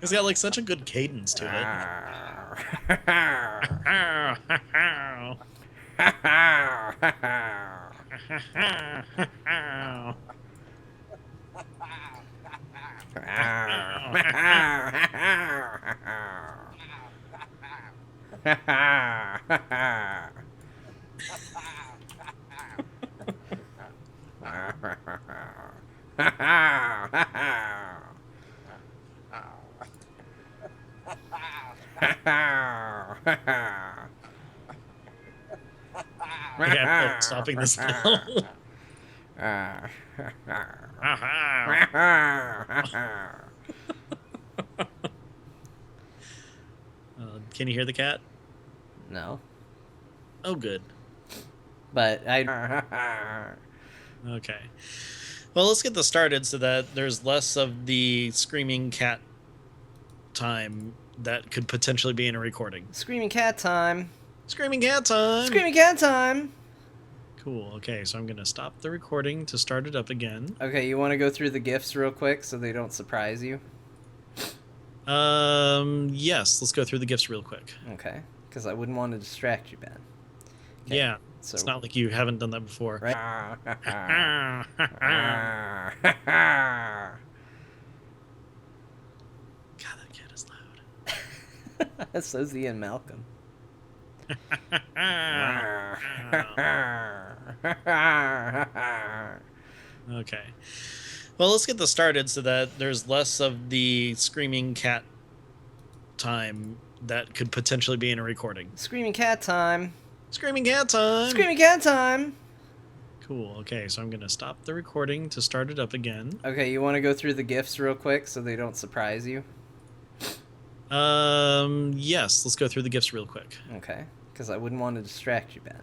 It's got like such a good cadence to it. Okay, I'm stopping this now. Can you hear the cat? No. Oh, good. But I... Okay. Well, let's get this started so that there's less of the screaming cat time that could potentially be in a recording. Screaming cat time. Screaming cat time! Screaming cat time! Cool. Okay, so I'm going to stop the recording to start it up again. Okay, you want to go through the gifts real quick so they don't surprise you? Yes, let's go through the gifts real quick. Okay, because I wouldn't want to distract you, Ben. Okay, Yeah, so it's not like you haven't done that before. right. God, that cat is loud. So's Ian Malcolm. Okay. Well, let's get this started so that there's less of the screaming cat time that could potentially be in a recording. Screaming cat time. Screaming cat time! Screaming cat time! Cool. Okay, so I'm going to stop the recording to start it up again. Okay, you want to go through the gifts real quick so they don't surprise you? Yes, let's go through the gifts real quick. Okay, because I wouldn't want to distract you, Ben.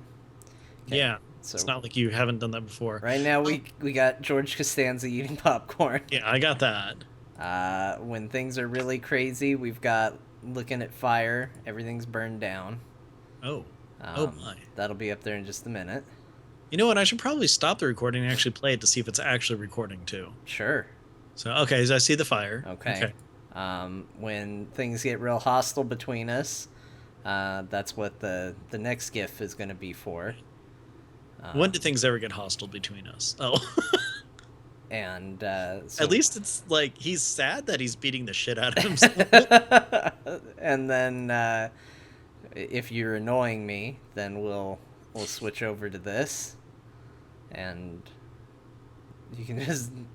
Okay, Yeah, so it's not like you haven't done that before. right now we got George Costanza eating popcorn. Yeah, I got that. When things are really crazy, we've got Looking at Fire. Everything's burned down. Oh. Oh my. That'll be up there in just a minute. You know what? I should probably stop the recording and actually play it to see if it's actually recording too. Sure. So, okay, so I see the fire. Okay. When things get real hostile between us, that's what the next GIF is going to be for. When do things ever get hostile between us? Oh. And so... At least it's like he's sad that he's beating the shit out of himself. And then if you're annoying me, then we'll switch over to this, and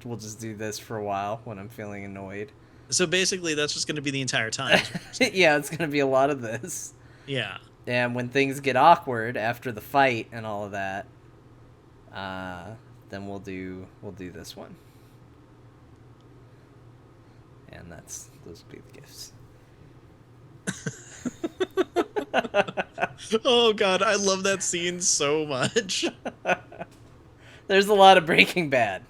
we'll just do this for a while when I'm feeling annoyed. So basically, that's just going to be the entire time. Yeah, it's going to be a lot of this. Yeah. And when things get awkward after the fight and all of that, then we'll do this one. And those will be the gifts. Oh god, I love that scene so much. There's a lot of Breaking Bad.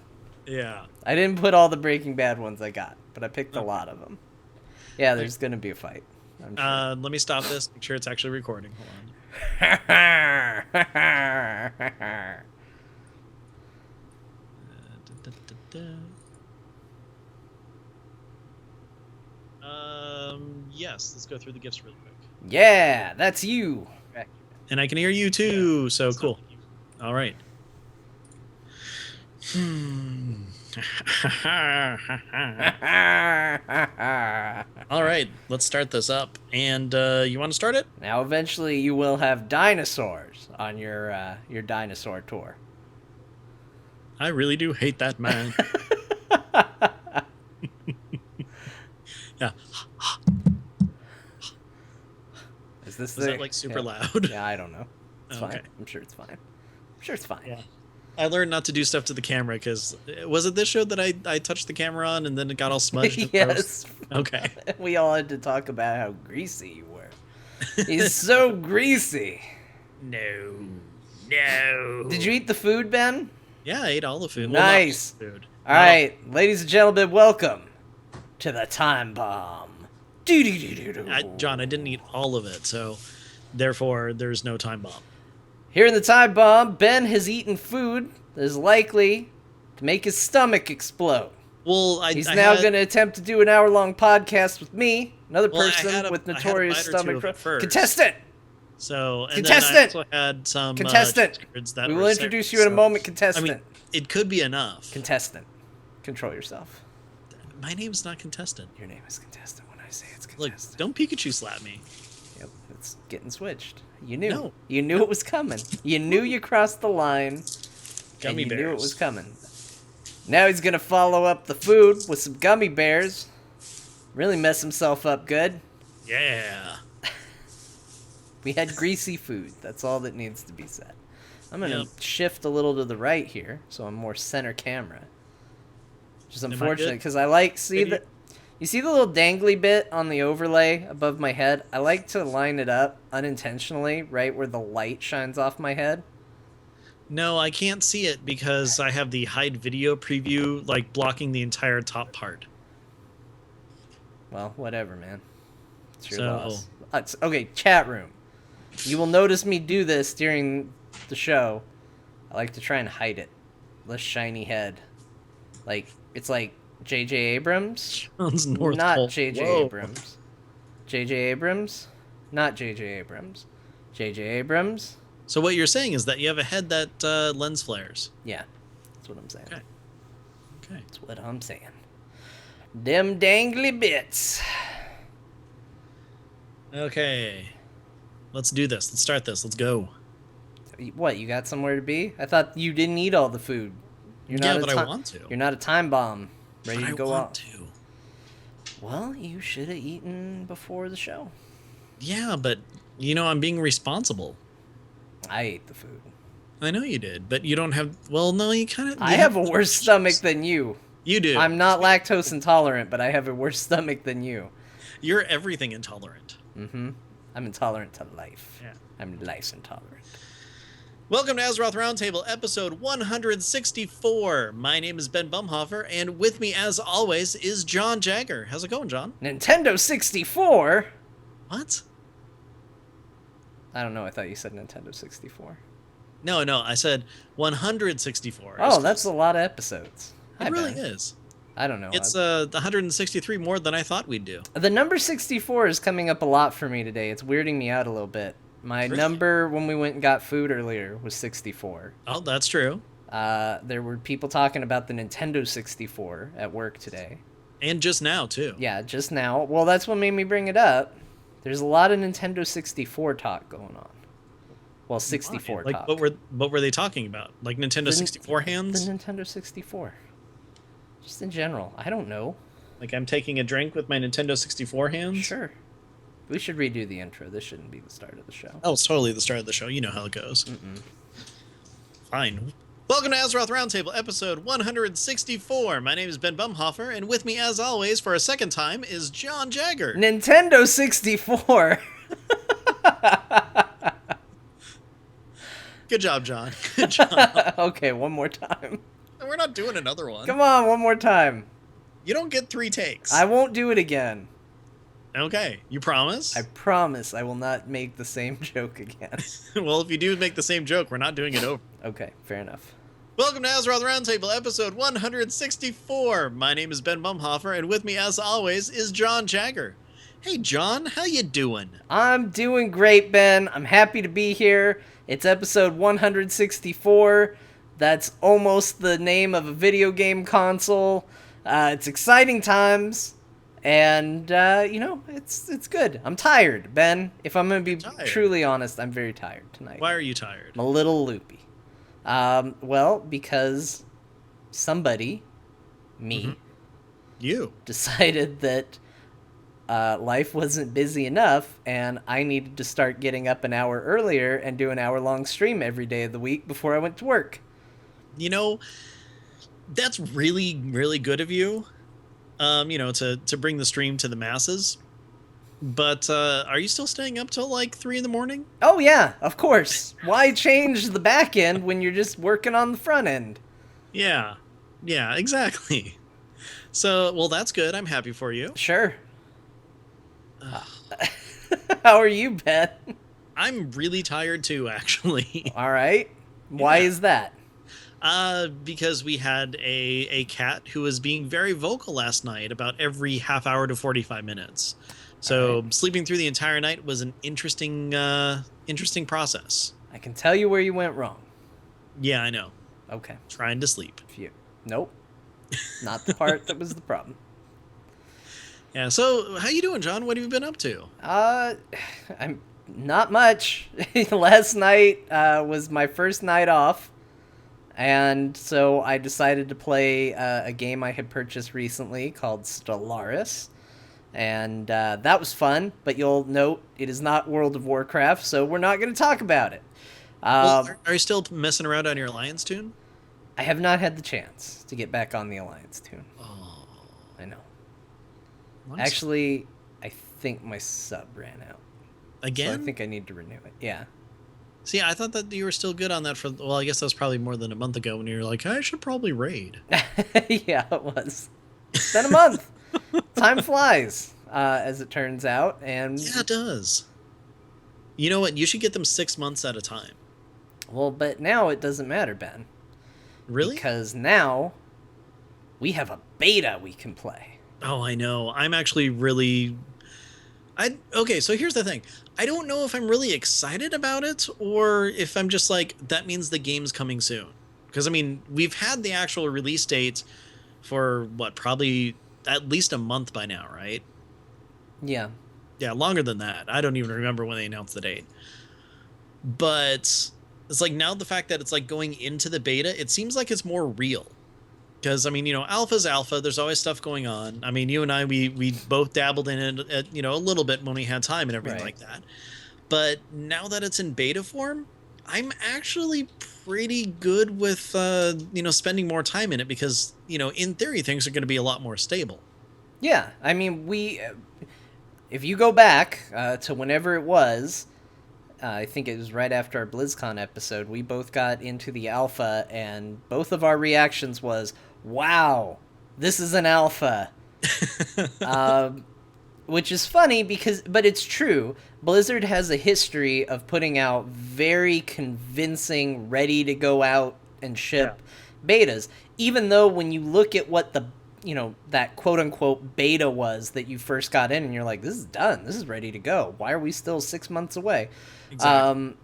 Yeah. I didn't put all the Breaking Bad ones I got, but I picked a lot of them. Yeah, there's going to be a fight. I'm sure. Let me stop this. Make sure it's actually recording. Hold on. Yes, let's go through the gifts real quick. Yeah, that's you. And I can hear you too, so cool. All right. All right, let's start this up. And you want to start it? Now, eventually, you will have dinosaurs on your dinosaur tour. I really do hate that man. Yeah. Is this Was that like super loud? Yeah, I don't know. It's Okay. fine. I'm sure it's fine. Yeah. I learned not to do stuff to the camera because was it this show that I touched the camera on and then it got all smudged? And Yes. gross? Okay. We all had to talk about how greasy you were. He's so greasy. No. No. Did you eat the food, Ben? Yeah, I ate all the food. Nice. Well, not all the food. All right, ladies and gentlemen, welcome to the time bomb. John, I didn't eat all of it, so therefore there's no time bomb. Here in the time bomb, Ben has eaten food that is likely to make his stomach explode. Well, He's now going to attempt to do an hour-long podcast with me, another person with notorious stomach contestant. So, and contestant. Then I also had some contestant. That we will introduce you in a moment, contestant. I mean, it could be enough. Contestant, control yourself. My name's not contestant. Your name is contestant when I say it's contestant. Look, don't Pikachu slap me. Yep, it's getting switched. You knew. No. You knew it was coming. You knew you crossed the line. Gummy bears. You knew it was coming. Now he's gonna follow up the food with some gummy bears. Really mess himself up good. Yeah. We had greasy food. That's all that needs to be said. I'm gonna shift a little to the right here, so I'm more center camera. Which is unfortunate because I like you see the little dangly bit on the overlay above my head? I like to line it up unintentionally right where the light shines off my head. No, I can't see it because I have the hide video preview like blocking the entire top part. Well, whatever, man. It's your loss. Okay, chat room. You will notice me do this during the show. I like to try and hide it. Less shiny head. Like, it's like J.J. Abrams. Not J.J. Abrams. J.J. Abrams? Not J.J. Abrams. J.J. Abrams. So what you're saying is that you have a head that lens flares. Yeah, that's what I'm saying. Okay. That's what I'm saying. Them dangly bits. Okay. Let's do this. Let's start this. Let's go. What, you got somewhere to be? I thought you didn't eat all the food. I want to. You're not a time bomb ready to go out. To. Well, you should have eaten before the show. Yeah, but, I'm being responsible. I ate the food. I know you did, but you don't have... Well, no, you kind of... I have a worse stomach than you. You do. I'm not lactose intolerant, but I have a worse stomach than you. You're everything intolerant. Mm-hmm. I'm intolerant to life. Yeah. I'm life intolerant. Welcome to Azeroth Roundtable, episode 164. My name is Ben Bumhofer, and with me, as always, is John Jagger. How's it going, John? Nintendo 64? What? I don't know. I thought you said Nintendo 64. No, I said 164. Oh, that's a lot of episodes. It really is. I don't know. It's 163 more than I thought we'd do. The number 64 is coming up a lot for me today. It's weirding me out a little bit. My number when we went and got food earlier was 64. Oh, that's true. There were people talking about the Nintendo 64 at work today. And just now, too. Yeah, just now. Well, that's what made me bring it up. There's a lot of Nintendo 64 talk going on. Well, 64 talk. What were they talking about? Like Nintendo 64 hands? The Nintendo 64. Just in general. I don't know. Like I'm taking a drink with my Nintendo 64 hands? Sure. We should redo the intro. This shouldn't be the start of the show. Oh, it's totally the start of the show. You know how it goes. Fine. Welcome to Azeroth Roundtable, episode 164. My name is Ben Bumhofer, and with me, as always, for a second time, is John Jagger. Nintendo 64! Good job, John. Good job. Okay, one more time. We're not doing another one. Come on, one more time. You don't get 3 takes. I won't do it again. Okay, you promise? I promise I will not make the same joke again. Well, if you do make the same joke, we're not doing it over. Okay, fair enough. Welcome to Azeroth Roundtable, episode 164. My name is Ben Bumhofer, and with me, as always, is John Jagger. Hey, John, how you doing? I'm doing great, Ben. I'm happy to be here. It's episode 164. That's almost the name of a video game console. It's exciting times. And, it's good. I'm tired, Ben. If I'm going to be truly honest, I'm very tired tonight. Why are you tired? I'm a little loopy. Well, because somebody, me, you, decided that life wasn't busy enough, and I needed to start getting up an hour earlier and do an hour-long stream every day of the week before I went to work. That's really, really good of you. To bring the stream to the masses. But are you still staying up till like 3 in the morning? Oh yeah, of course. Why change the back end when you're just working on the front end? Yeah. Yeah, exactly. So, well, that's good. I'm happy for you. Sure. How are you, Ben? I'm really tired too, actually. All right. Why Yeah. is that? Because we had a cat who was being very vocal last night about every half hour to 45 minutes. All So right. sleeping through the entire night was an interesting process. I can tell you where you went wrong. Yeah, I know. Okay. Trying to sleep. Phew. Nope. Not the part that was the problem. Yeah. So how you doing, John? What have you been up to? Uh, I'm not much. Last night was my first night off, and so I decided to play a game I had purchased recently called Stellaris, and that was fun. But you'll note it is not World of Warcraft, so we're not going to talk about it. Well, Uh, are you still messing around on your Alliance tune? I have not had the chance to get back on the Alliance tune. Oh, I know. nice. Actually, I think my sub ran out. So I Again? think I need to renew it. Yeah. See, I thought that you were still good on that for. Well, I guess that was probably more than a month ago when you were like, I should probably raid. Yeah, it was. It's been a month. Time flies, as it turns out. And, Yeah, it does. You know what? You should get them 6 months at a time. well, but now it doesn't matter, Ben. Really? Because now we have a beta we can play. Oh, I know. I'm actually really. Okay, so here's the thing. I don't know if I'm really excited about it or if I'm just like that means the game's coming soon. Because I mean, we've had the actual release date for what, probably at least a month by now, right? Yeah. Yeah, longer than that. I don't even remember when they announced the date. But it's like now the fact that it's like going into the beta, it seems like it's more real. Because I mean, alpha's alpha. There's always stuff going on. I mean, you and I, we both dabbled in it, a little bit when we had time and everything Right. like that. But now that it's in beta form, I'm actually pretty good with spending more time in it because in theory things are going to be a lot more stable. Yeah. I mean, if you go back to whenever it was, I think it was right after our BlizzCon episode, we both got into the alpha, and both of our reactions was, wow, this is an alpha. um, which is funny but it's true. Blizzard has a history of putting out very convincing, ready to go out and ship betas. Even though when you look at what that quote unquote beta was that you first got in and you're like, this is done. This is ready to go. Why are we still 6 months away? Exactly.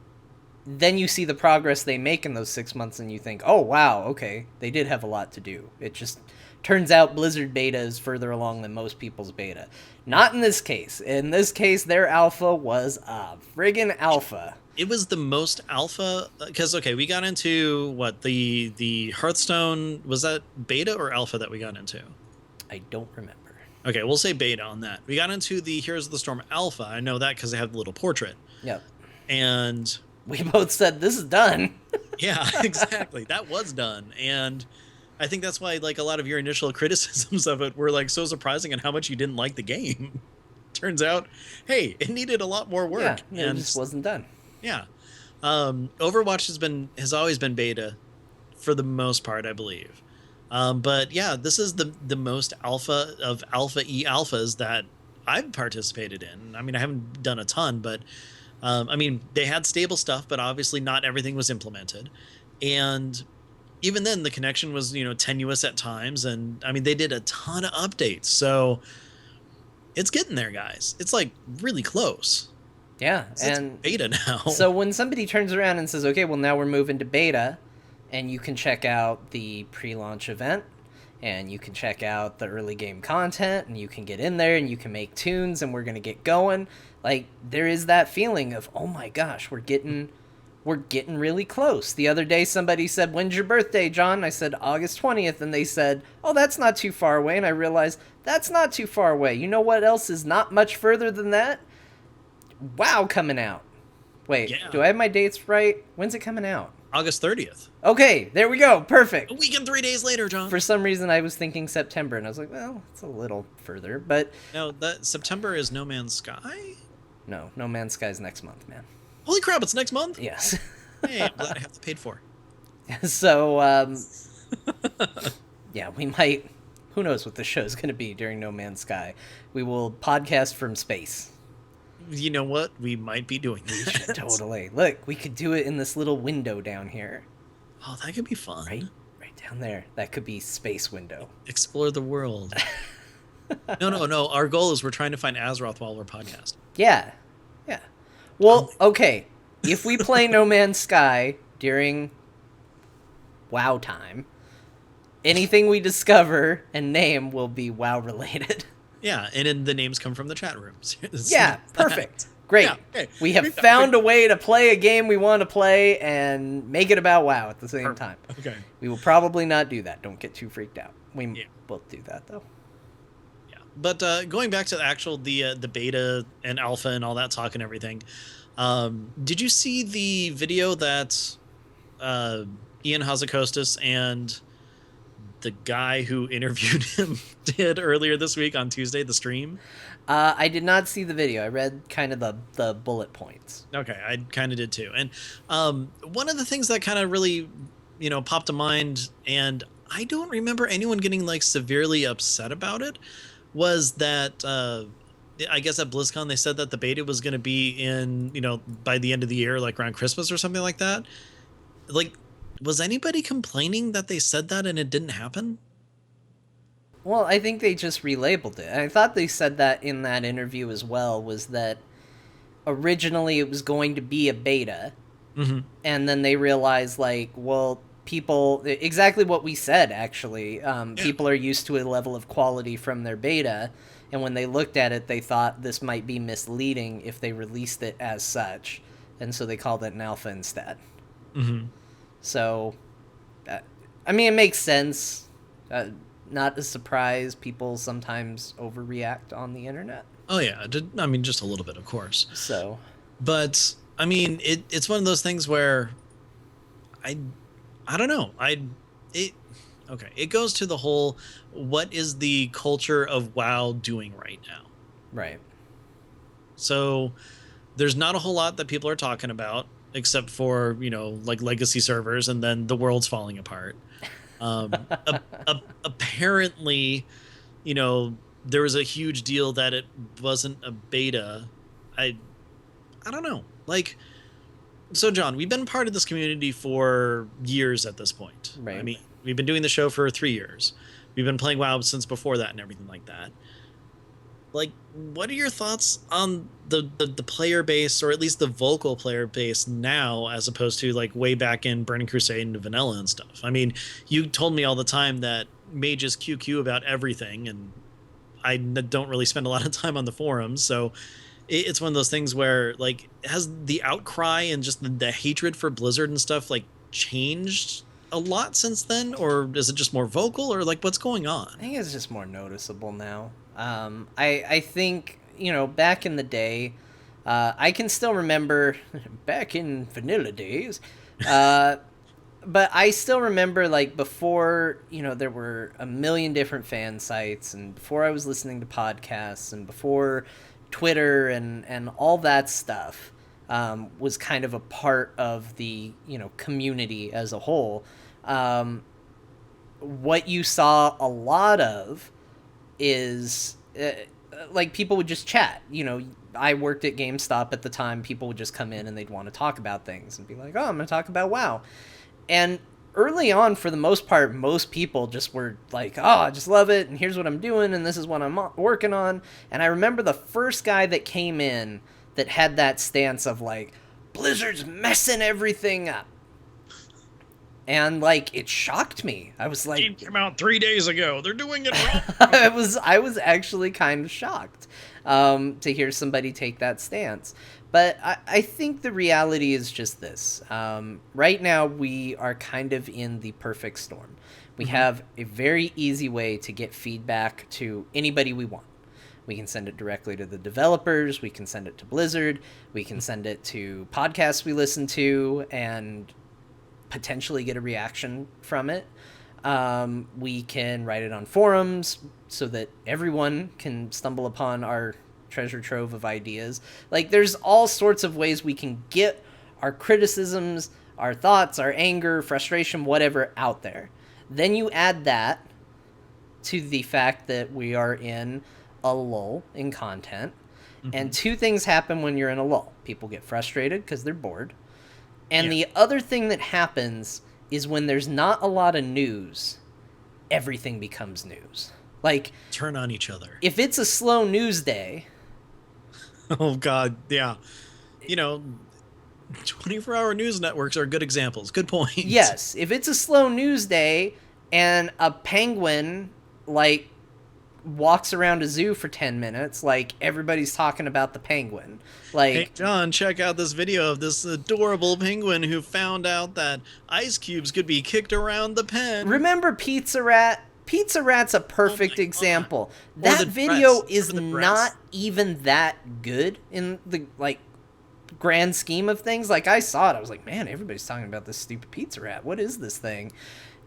Then you see the progress they make in those 6 months and you think, oh, wow, okay, they did have a lot to do. It just turns out Blizzard beta is further along than most people's beta. Not in this case. In this case, their alpha was a friggin' alpha. It was the most alpha because okay, we got into what the Hearthstone, was that beta or alpha that we got into? I don't remember. Okay, we'll say beta on that. We got into the Heroes of the Storm alpha. I know that because they have the little portrait. Yep. And We both said, this is done. yeah, exactly. That was done. And I think that's why like a lot of your initial criticisms of it were like so surprising and how much you didn't like the game. Turns out, hey, it needed a lot more work. Yeah, it just wasn't done. Yeah. Overwatch has always been beta for the most part, I believe. But yeah, this is the most alpha of alpha alphas that I've participated in. I mean, I haven't done a ton, but I mean, they had stable stuff, but obviously not everything was implemented. And even then the connection was, tenuous at times. And I mean, they did a ton of updates. So it's getting there, guys. It's like really close. Yeah, And beta now. So when somebody turns around and says, okay, well, now we're moving to beta, and you can check out the pre-launch event, and you can check out the early game content, and you can get in there, and you can make tunes, and we're going to get going. Like, there is that feeling of, oh my gosh, we're getting really close. The other day, somebody said, when's your birthday, John? I said, August 20th, and they said, oh, that's not too far away, and I realized, that's not too far away. You know what else is not much further than that? WoW coming out. Wait, Yeah. do I have my dates right? When's it coming out? August 30th. Okay, there we go. Perfect. A week and 3 days later, John. For some reason, I was thinking September, and I was like, well, it's a little further, but... No, that September is No Man's Sky? No, No Man's Sky's next month, man. Holy crap, it's next month? Yes. Hey, I'm glad I have to paid for. So, yeah, we might... Who knows what the show's going to be during No Man's Sky. We will podcast from space. You know what? We might be doing that. Totally. Look, we could do it in this little window down here. Oh, that could be fun. Right down there. That could be space window. Explore the world. No. Our goal is we're trying to find Azeroth while we're podcasting. Yeah. Well, okay. If we play No Man's Sky during WoW time, anything we discover and name will be WoW related. Yeah, and then the names come from the chat rooms. Yeah, perfect. Great. Yeah, okay. We have found a way to play a game we want to play and make it about WoW at the same time. Okay. We will probably not do that. Don't get too freaked out. We both do that, though. Yeah. But going back to the beta and alpha and all that talk and everything, did you see the video that Ian Hazzikostas and the guy who interviewed him did earlier this week on Tuesday, the stream? I did not see the video. I read kind of the bullet points. Okay, I kind of did too. And one of the things that kind of really, popped to mind, and I don't remember anyone getting like severely upset about it, was that I guess at BlizzCon they said that the beta was going to be in, by the end of the year, like around Christmas or something like that. Like, was anybody complaining that they said that and it didn't happen? Well, I think they just relabeled it. And I thought they said that in that interview as well, was that originally it was going to be a beta. Mm-hmm. And then they realized, like, well, people... Exactly what we said, actually. People are used to a level of quality from their beta. And when they looked at it, they thought this might be misleading if they released it as such. And so they called it an alpha instead. Mm-hmm. So, I mean, it makes sense. Not a surprise. People sometimes overreact on the internet. Oh, yeah. I mean, just a little bit, of course. So. But, I mean, it's one of those things where I don't know. Okay. It goes to the whole, what is the culture of WoW doing right now? Right. So, there's not a whole lot that people are talking about, except for, like legacy servers, and then the world's falling apart. Apparently, there was a huge deal that it wasn't a beta. I don't know. Like, so John, we've been part of this community for years at this point. Right. I mean, we've been doing the show for 3 years. We've been playing WoW since before that and everything like that. Like, what are your thoughts on the player base, or at least the vocal player base now, as opposed to like way back in Burning Crusade and Vanilla and stuff? I mean, you told me all the time that mages QQ about everything, and I don't really spend a lot of time on the forums, so it's one of those things where, like, has the outcry and just the hatred for Blizzard and stuff like changed a lot since then, or is it just more vocal, or like what's going on? I think it's just more noticeable now. I think, back in the day, I can still remember back in vanilla days, but I still remember, like, before, there were a million different fan sites, and before I was listening to podcasts, and before Twitter and all that stuff was kind of a part of the, community as a whole. What you saw a lot of is like people would just chat. I worked at GameStop at the time. People would just come in and they'd want to talk about things and be like, oh, I'm going to talk about WoW. And early on, for the most part, most people just were like, oh, I just love it, and here's what I'm doing, and this is what I'm working on. And I remember the first guy that came in that had that stance of like, Blizzard's messing everything up. And, like, it shocked me. I was like... Game came out 3 days ago. They're doing it wrong. I was actually kind of shocked to hear somebody take that stance. But I think the reality is just this. Right now, we are kind of in the perfect storm. We have a very easy way to get feedback to anybody we want. We can send it directly to the developers. We can send it to Blizzard. We can send it to podcasts we listen to, and potentially get a reaction from it. We can write it on forums so that everyone can stumble upon our treasure trove of ideas. Like, there's all sorts of ways we can get our criticisms, our thoughts, our anger, frustration, whatever out there. Then you add that to the fact that we are in a lull in content. And two things happen when you're in a lull. People get frustrated because they're bored. And the other thing that happens is when there's not a lot of news, everything becomes news. Like, turn on each other. If it's a slow news day... Oh, God, yeah. 24-hour news networks are good examples. Good point. Yes. If it's a slow news day and a penguin, like, walks around a zoo for 10 minutes, like, everybody's talking about the penguin. Like, hey, John, check out this video of this adorable penguin who found out that ice cubes could be kicked around the pen. Remember Pizza Rat? Pizza Rat's a perfect example. That video is not even that good in the, like, grand scheme of things. Like, I saw it, I was like, man, everybody's talking about this stupid Pizza Rat. What is this thing?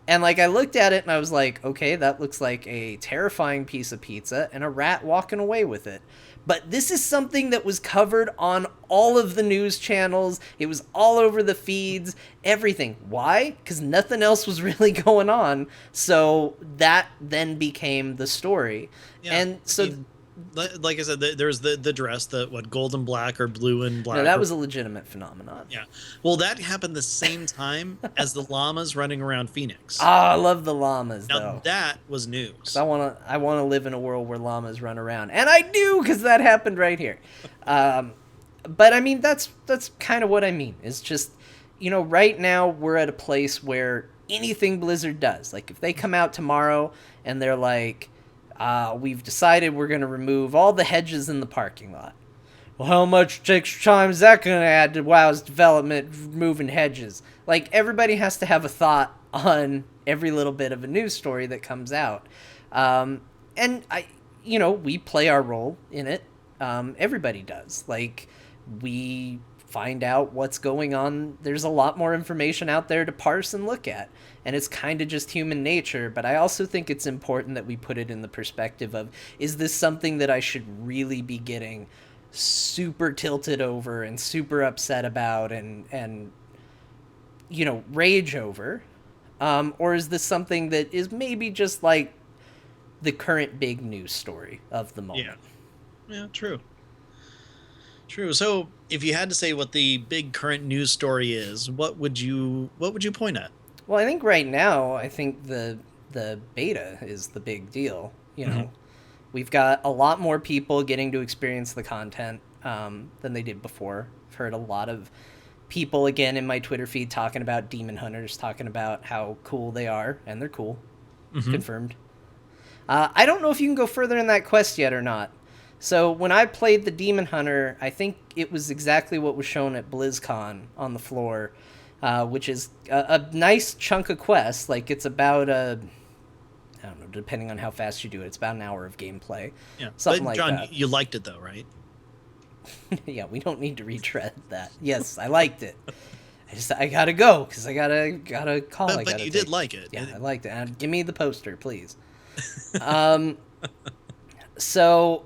And, like, I looked at it and I was like, okay, that looks like a terrifying piece of pizza and a rat walking away with it. But this is something that was covered on all of the news channels. It was all over the feeds, everything. Why? Because nothing else was really going on. So that then became the story. Yeah, and so... like I said, there's the dress, gold and black or blue and black. No, that was a legitimate phenomenon. Yeah. Well, that happened the same time as the llamas running around Phoenix. Oh, I love the llamas, now, though. That was news. I wanna live in a world where llamas run around. And I do, because that happened right here. But, I mean, that's kind of what I mean. It's just, right now we're at a place where anything Blizzard does, like, if they come out tomorrow and they're like... we've decided we're going to remove all the hedges in the parking lot. Well, how much extra time is that going to add to WoW's development, removing hedges? Like, everybody has to have a thought on every little bit of a news story that comes out. And, we play our role in it. Everybody does. Like, we find out what's going on. There's a lot more information out there to parse and look at. And it's kind of just human nature, but I also think it's important that we put it in the perspective of, is this something that I should really be getting super tilted over and super upset about and rage over? Or is this something that is maybe just like the current big news story of the moment? Yeah, true. So if you had to say what the big current news story is, what would you point at? Well, I think right now, the beta is the big deal. We've got a lot more people getting to experience the content than they did before. I've heard a lot of people, again, in my Twitter feed talking about Demon Hunters, talking about how cool they are, and they're cool. Confirmed. I don't know if you can go further in that quest yet or not. So when I played the Demon Hunter, I think it was exactly what was shown at BlizzCon on the floor. Which is a nice chunk of quests. Like, it's about I don't know, depending on how fast you do it, it's about an hour of gameplay. Yeah, something but like John, that. You liked it though, right? Yeah, we don't need to retread that. Yes, I liked it. I gotta go because I gotta call. But you did like it. Yeah, I liked it. And give me the poster, please. So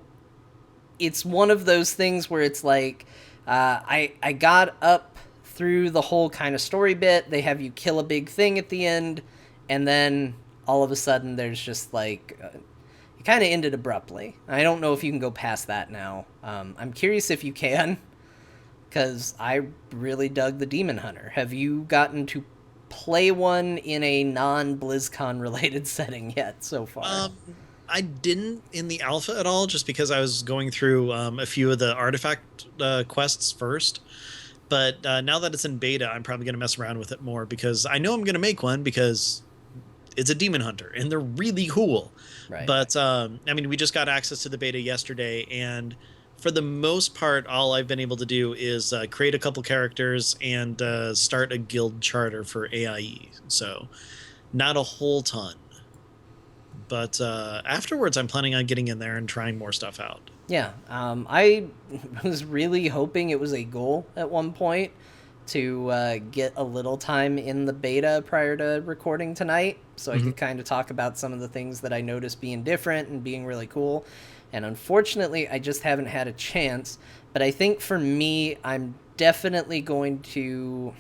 it's one of those things where it's like I got up through the whole kind of story bit. They have you kill a big thing at the end, and then all of a sudden there's just like it kind of ended abruptly. I don't know if you can go past that now. I'm curious if you can, because I really dug the Demon Hunter. Have you gotten to play one in a non-BlizzCon related setting yet so far? I didn't in the alpha at all, just because I was going through a few of the artifact quests first. But now that it's in beta, I'm probably going to mess around with it more, because I know I'm going to make one because it's a Demon Hunter and they're really cool. Right. But we just got access to the beta yesterday, and for the most part, all I've been able to do is create a couple characters and start a guild charter for AIE. So not a whole ton. But afterwards, I'm planning on getting in there and trying more stuff out. Yeah, I was really hoping it was a goal at one point, to get a little time in the beta prior to recording tonight, so I could kind of talk about some of the things that I noticed being different and being really cool. And unfortunately, I just haven't had a chance. But I think for me, I'm definitely going to...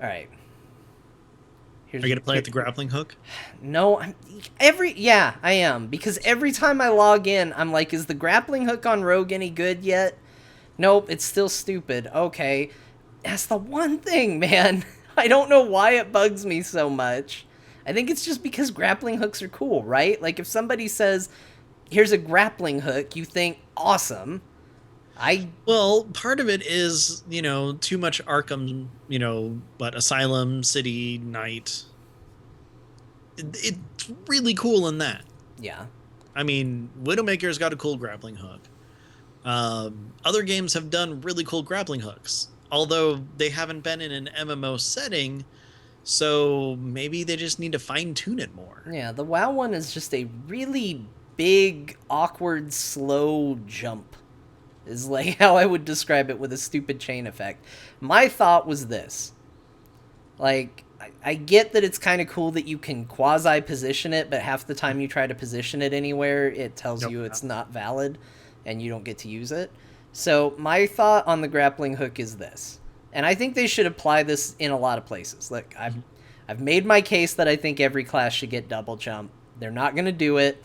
All right. Are you going to play with the grappling hook? No, I am. Because every time I log in, I'm like, is the grappling hook on Rogue any good yet? Nope, it's still stupid. Okay. That's the one thing, man. I don't know why it bugs me so much. I think it's just because grappling hooks are cool, right? Like, if somebody says, here's a grappling hook, you think, awesome. Well, part of it is, too much Arkham, Asylum, City, Night. It's really cool in that. Yeah. I mean, Widowmaker's got a cool grappling hook. Other games have done really cool grappling hooks, although they haven't been in an MMO setting, so maybe they just need to fine-tune it more. Yeah, the WoW one is just a really big, awkward, slow jump, is like how I would describe it, with a stupid chain effect. My thought was this. Like, I get that it's kind of cool that you can quasi-position it, but half the time you try to position it anywhere, it tells you it's not valid, and you don't get to use it. So my thought on the grappling hook is this, and I think they should apply this in a lot of places. Look, I've made my case that I think every class should get double jump. They're not going to do it.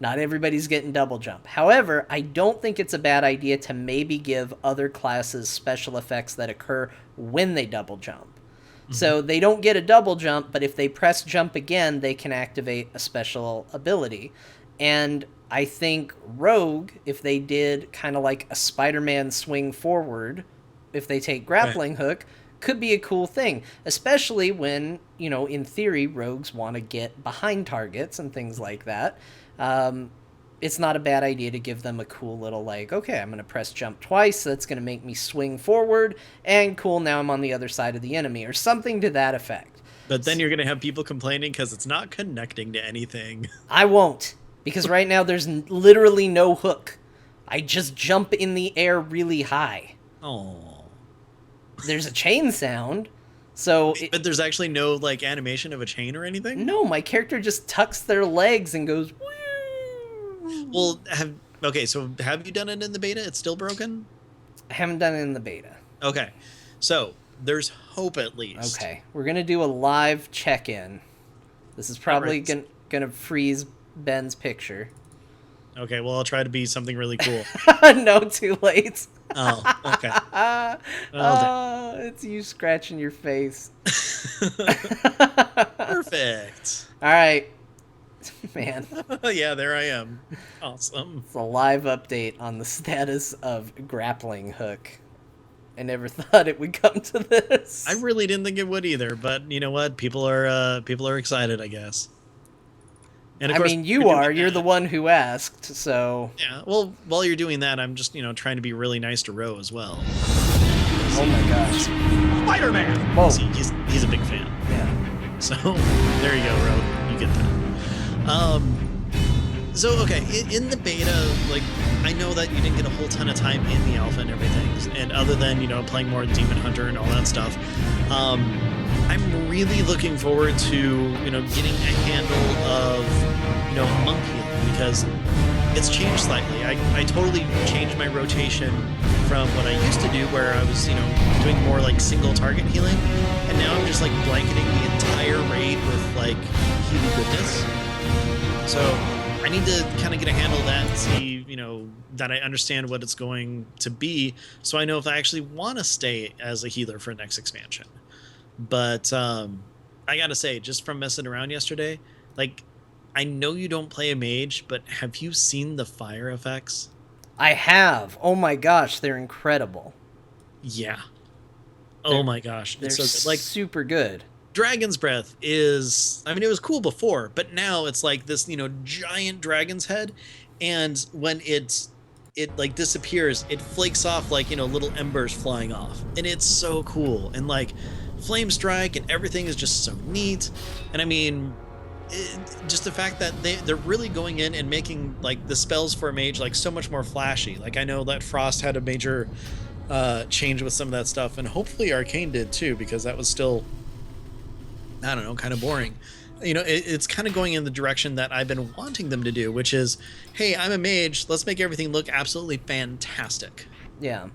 Not everybody's getting double jump. However, I don't think it's a bad idea to maybe give other classes special effects that occur when they double jump. So they don't get a double jump, but if they press jump again, they can activate a special ability. And I think Rogue, if they did kind of like a Spider-Man swing forward, if they take grappling hook, could be a cool thing. Especially when, in theory, rogues want to get behind targets and things like that. It's not a bad idea to give them a cool little, like, okay, I'm going to press jump twice, that's going to make me swing forward, and cool, now I'm on the other side of the enemy, or something to that effect. But then you're going to have people complaining because it's not connecting to anything. I won't, because right now there's literally no hook. I just jump in the air really high. Oh. There's a chain sound, so... But there's actually no, like, animation of a chain or anything? No, my character just tucks their legs and goes... Woo! Well, have you done it in the beta? It's still broken? I haven't done it in the beta. Okay. So, there's hope at least. Okay. We're going to do a live check-in. This is probably going to freeze Ben's picture. Okay, well, I'll try to be something really cool. No, too late. Oh, okay. It's you scratching your face. Perfect. All right. Man. Yeah, there I am. Awesome. It's a live update on the status of grappling hook. I never thought it would come to this. I really didn't think it would either, but you know what? People are excited, I guess. And of course, you're the one who asked, so... Yeah, well, while you're doing that, I'm just, trying to be really nice to Ro as well. Oh my gosh. Spider-Man! Whoa. See, he's a big fan. Yeah. So, there you go, Ro. You get that. So, okay, in the beta, like, I know that you didn't get a whole ton of time in the alpha and everything, and other than, playing more Demon Hunter and all that stuff, I'm really looking forward to, getting a handle of, monk healing, because it's changed slightly. I totally changed my rotation from what I used to do, where I was, doing more like single target healing, and now I'm just like blanketing the entire raid with like healing goodness. So I need to kind of get a handle of that and see, that I understand what it's going to be, so I know if I actually want to stay as a healer for next expansion. But I gotta say, just from messing around yesterday, like, I know you don't play a mage, but have you seen the fire effects? I have. Oh my gosh, they're incredible. Yeah. Oh my gosh. They're so like super good. Dragon's Breath is, I mean, it was cool before, but now it's like this, giant dragon's head, and when it like disappears, it flakes off like, little embers flying off, and it's so cool. And like Flame Strike and everything is just so neat. And I mean, just the fact that they're really going in and making like the spells for a mage like so much more flashy. Like, I know that Frost had a major change with some of that stuff, and hopefully Arcane did too, because that was still, I don't know, kind of boring. It's kind of going in the direction that I've been wanting them to do, which is, hey, I'm a mage, let's make everything look absolutely fantastic. Yeah.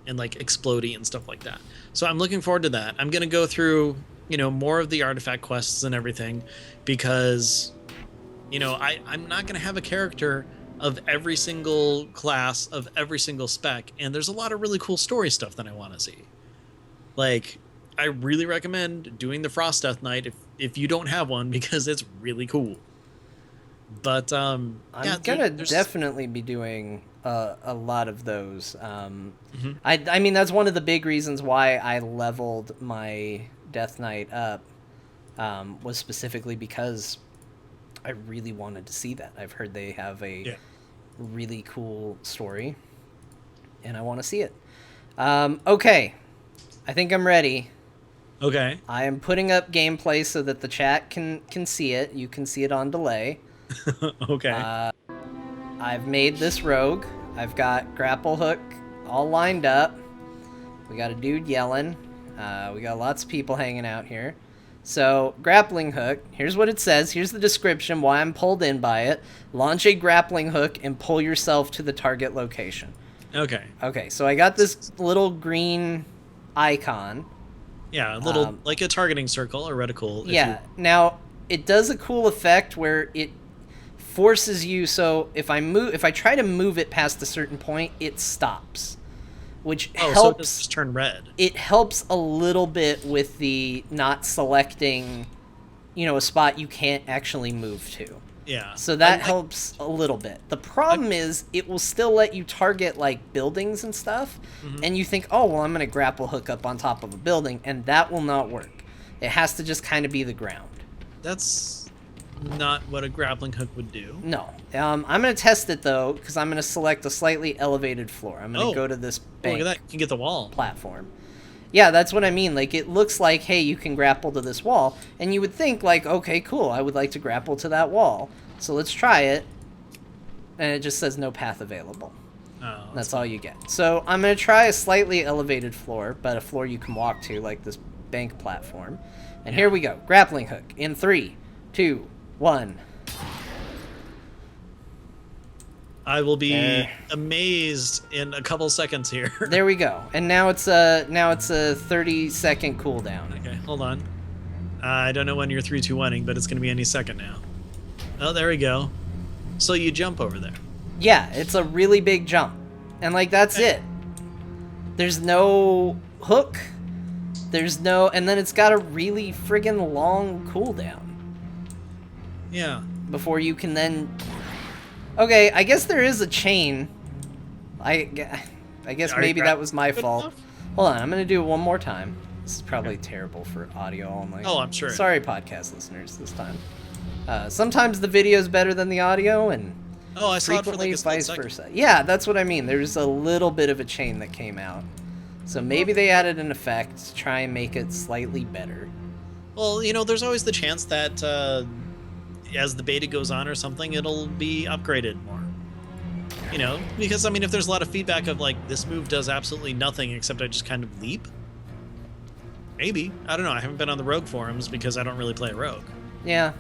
And like explodey and stuff like that. So I'm looking forward to that. I'm gonna go through, more of the artifact quests and everything, because, I'm not gonna have a character of every single class, of every single spec, and there's a lot of really cool story stuff that I want to see. Like, I really recommend doing the Frost Death Knight if you don't have one, because it's really cool. But I'm gonna definitely be doing a lot of those. I mean, that's one of the big reasons why I leveled my Death Knight up, was specifically because I really wanted to see that. I've heard they have a really cool story, and I want to see it. Okay, I think I'm ready. Okay. I am putting up gameplay so that the chat can see it. You can see it on delay. Okay. I've made this rogue. I've got grapple hook all lined up. We got a dude yelling. We got lots of people hanging out here. So, grappling hook, here's what it says. Here's the description, why I'm pulled in by it. Launch a grappling hook and pull yourself to the target location. Okay. Okay, so I got this little green icon. Yeah, a little, like a targeting circle or reticle. Yeah, now, it does a cool effect where it forces you, so if I try to move it past a certain point, it stops. Which helps. So it just turn red. It helps a little bit with the not selecting, a spot you can't actually move to. Yeah. So that helps a little bit. The problem is it will still let you target like buildings and stuff, and you think, oh, well, I'm going to grapple hook up on top of a building, and that will not work. It has to just kind of be the ground. That's not what a grappling hook would do. No. I'm going to test it, though, because I'm going to select a slightly elevated floor. I'm going to go to this bank. Look at that. You can get the wall. Platform. Yeah, that's what I mean. Like, it looks like, hey, you can grapple to this wall. And you would think, like, okay, cool, I would like to grapple to that wall. So let's try it. And it just says no path available. Oh, that's all you get. So I'm going to try a slightly elevated floor, but a floor you can walk to, like this bank platform. And here we go. Grappling hook in 3, 2, 1. I will be amazed in a couple seconds here. There we go. And now it's a 30-second cooldown. Okay, hold on. I don't know when you're 3-2-1ing, but it's going to be any second now. Oh, there we go. So you jump over there. Yeah, it's a really big jump. And like that's it. There's no hook. And then it's got a really friggin' long cooldown. Yeah. Before you can then... Okay, I guess there is a chain. I guess maybe that was my fault. Hold on, I'm going to do it one more time. This is probably terrible for audio only. Oh, I'm sure. Sorry, podcast listeners, this time. Sometimes the video is better than the audio, and I saw it for like a vice versa. Yeah, that's what I mean. There's a little bit of a chain that came out. So maybe they added an effect to try and make it slightly better. Well, there's always the chance that as the beta goes on or something, it'll be upgraded more. Because, if there's a lot of feedback of, like, this move does absolutely nothing except I just kind of leap. Maybe. I don't know. I haven't been on the Rogue forums because I don't really play Rogue. Yeah.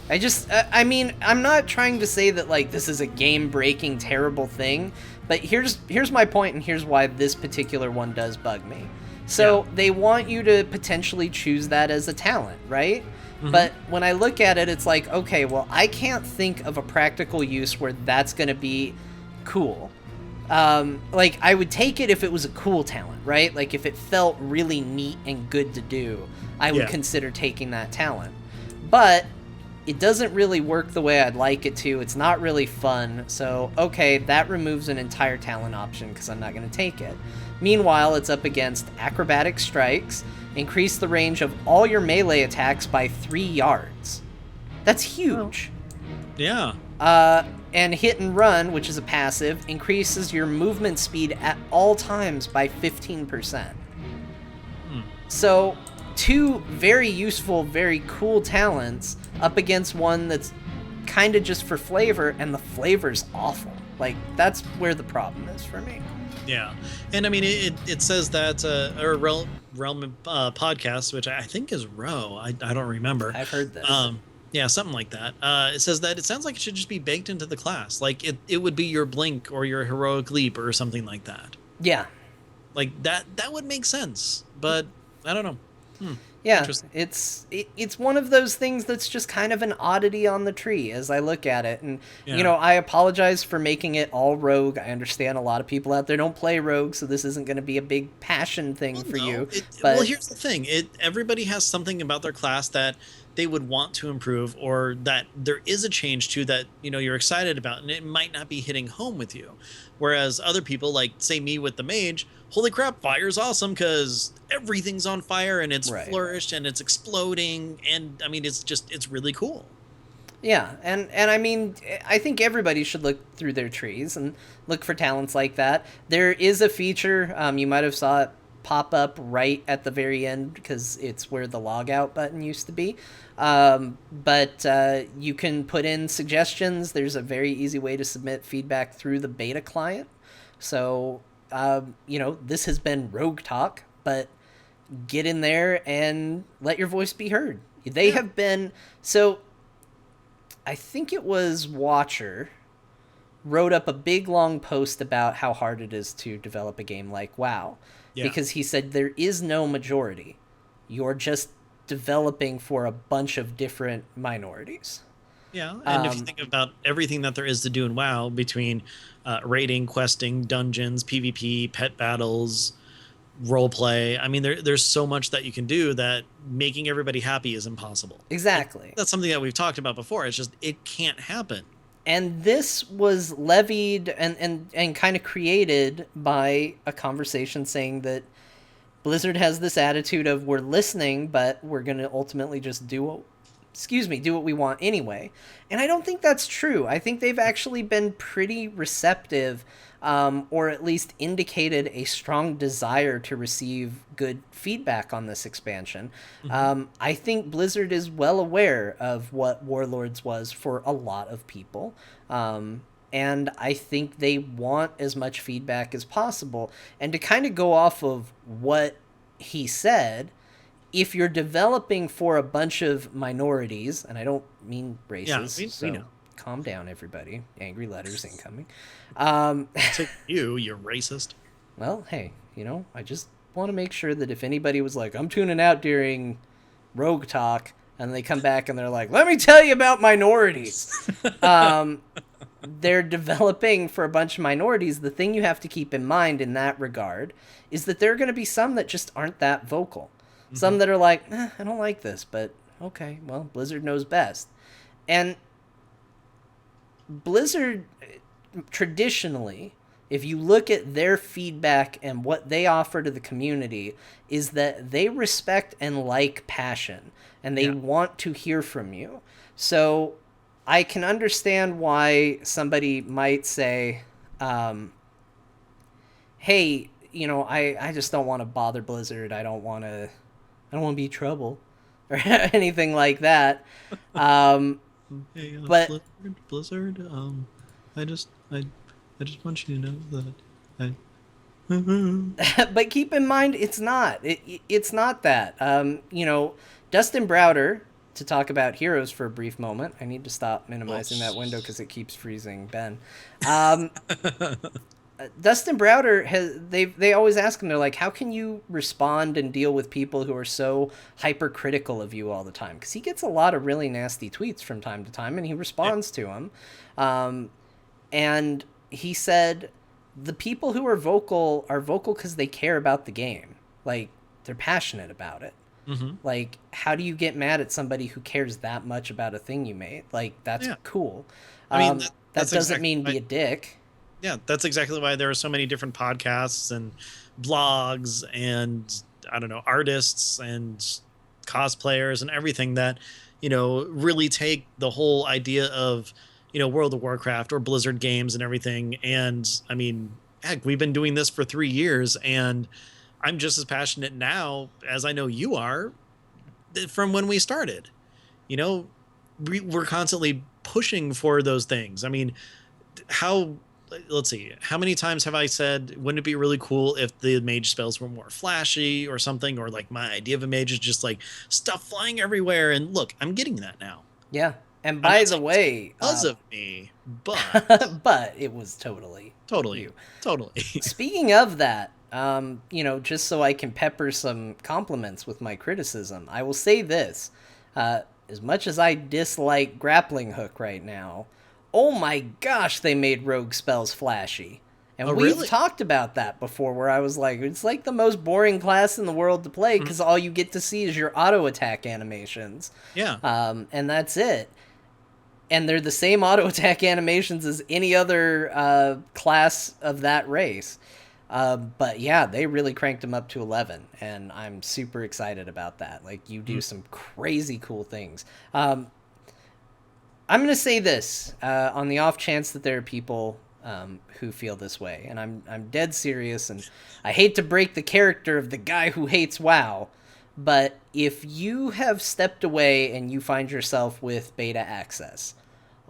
I'm not trying to say that, like, this is a game-breaking, terrible thing, but here's my point, and here's why this particular one does bug me. So they want you to potentially choose that as a talent, right? Mm-hmm. But when I look at it, it's like, okay, well, I can't think of a practical use where that's going to be cool. Like, I would take it if it was a cool talent, right? Like, if it felt really neat and good to do, I would consider taking that talent. But it doesn't really work the way I'd like it to. It's not really fun. So, okay, that removes an entire talent option because I'm not going to take it. Meanwhile, it's up against acrobatic strikes. Increase the range of all your melee attacks by 3 yards. That's huge. Yeah. And hit and run, which is a passive, increases your movement speed at all times by 15%. So, 2 very useful, very cool talents up against one that's kind of just for flavor, and the flavor's awful. Like, that's where the problem is for me. Yeah, and I mean it says that or Realm podcast, which I think is Row. I don't remember. I've heard this. Yeah, something like that. It says that it sounds like it should just be baked into the class, like it would be your blink or your heroic leap or something like that. Yeah. Like that would make sense, but I don't know. Yeah, it's one of those things that's just kind of an oddity on the tree as I look at it. And, Yeah. you know, I apologize for making it all rogue. I understand a lot of people out there don't play rogue, so this isn't going to be a big passion thing for you. Well, here's the thing. Everybody has something about their class that they would want to improve, or that there is a change to that, you're excited about, and it might not be hitting home with you. Whereas other people, like say me with the mage, holy crap, fire's awesome because everything's on fire and it's flourished and it's exploding, and I mean it's really cool. Yeah, and I mean, I think everybody should look through their trees and look for talents like that. There is a feature, you might have saw it pop up right at the very end because it's where the logout button used to be. But you can put in suggestions. There's a very easy way to submit feedback through the beta client. So, this has been Rogue Talk, but get in there and let your voice be heard. They have been... So, I think it was Watcher wrote up a big long post about how hard it is to develop a game like WoW. Yeah. Because he said there is no majority. You're just developing for a bunch of different minorities. Yeah, and if you think about everything that there is to do in WoW, between raiding, questing, dungeons, PvP, pet battles, roleplay, I mean, there's so much that you can do that making everybody happy is impossible. Exactly. That's something that we've talked about before. It's just, it can't happen. And this was levied and kind of created by a conversation saying that Blizzard has this attitude of we're listening, but we're going to ultimately just do what we want anyway. And I don't think that's true. I think they've actually been pretty receptive, or at least indicated a strong desire to receive good feedback on this expansion. Mm-hmm. I think Blizzard is well aware of what Warlords was for a lot of people. And I think they want as much feedback as possible. And to kind of go off of what he said, if you're developing for a bunch of minorities, and I don't mean races, we know. Calm down, everybody. Angry letters incoming. To you're racist. Well, hey, I just want to make sure that if anybody was like, I'm tuning out during Rogue Talk, and they come back and they're like, let me tell you about minorities. They're developing for a bunch of minorities. The thing you have to keep in mind in that regard is that there are going to be some that just aren't that vocal. Mm-hmm. Some that are like, I don't like this, but okay, well, Blizzard knows best. And Blizzard, traditionally, if you look at their feedback and what they offer to the community, is that they respect and like passion, and they want to hear from you. So I can understand why somebody might say, hey, I just don't want to bother Blizzard. I don't want to be trouble or anything like that. Hey, but Blizzard, I just want you to know that but keep in mind, it's not that. Dustin Browder, to talk about Heroes for a brief moment. I need to stop minimizing that window because it keeps freezing Ben. Dustin Browder they always ask him, they're like, how can you respond and deal with people who are so hypercritical of you all the time? Because he gets a lot of really nasty tweets from time to time, and he responds to them. And he said the people who are vocal because they care about the game. Like, they're passionate about it. Mm-hmm. Like, how do you get mad at somebody who cares that much about a thing you made? Like, that's cool. I mean, that doesn't mean be a dick. Yeah, that's exactly why there are so many different podcasts and blogs and, I don't know, artists and cosplayers and everything that, really take the whole idea of, World of Warcraft or Blizzard games and everything. And, I mean, heck, we've been doing this for 3 years, and I'm just as passionate now as I know you are from when we started. We're constantly pushing for those things. I mean, how let's see, how many times have I said, wouldn't it be really cool if the mage spells were more flashy or something? Or like my idea of a mage is just like stuff flying everywhere. And look, I'm getting that now. Yeah. And I'm by not the saying it's way, because of me, but but it was totally totally, you. totally. Speaking of that, just so I can pepper some compliments with my criticism, I will say this. As much as I dislike Grappling Hook right now, oh my gosh, they made rogue spells flashy. Oh, And we've really? talked about that before, where I was like, it's like the most boring class in the world to play Mhm. because all you get to see is your auto attack animations. Yeah. And that's it. And they're the same auto attack animations as any other class of that race. But yeah, they really cranked them up to 11, and I'm super excited about that. Like, you do Mm. some crazy cool things. I'm gonna say this on the off chance that there are people who feel this way, and I'm dead serious. And I hate to break the character of the guy who hates WoW, but if you have stepped away and you find yourself with beta access,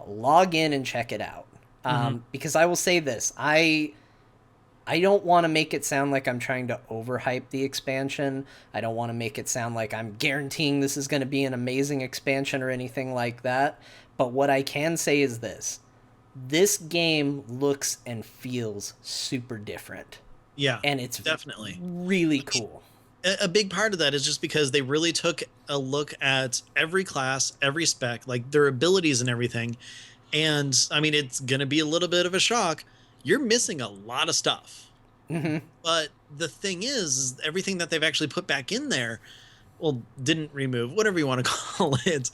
log in and check it out. Hmm. Because I will say this, I don't want to make it sound like I'm trying to overhype the expansion. I don't want to make it sound like I'm guaranteeing this is going to be an amazing expansion or anything like that. But what I can say is this. This game looks and feels super different. Yeah, And it's definitely. really cool. A big part of that is just because they really took a look at every class, every spec, like their abilities and everything. And I mean, it's going to be a little bit of a shock. You're missing a lot of stuff. Hmm. But the thing is everything that they've actually put back in there, well, didn't remove, whatever you want to call it.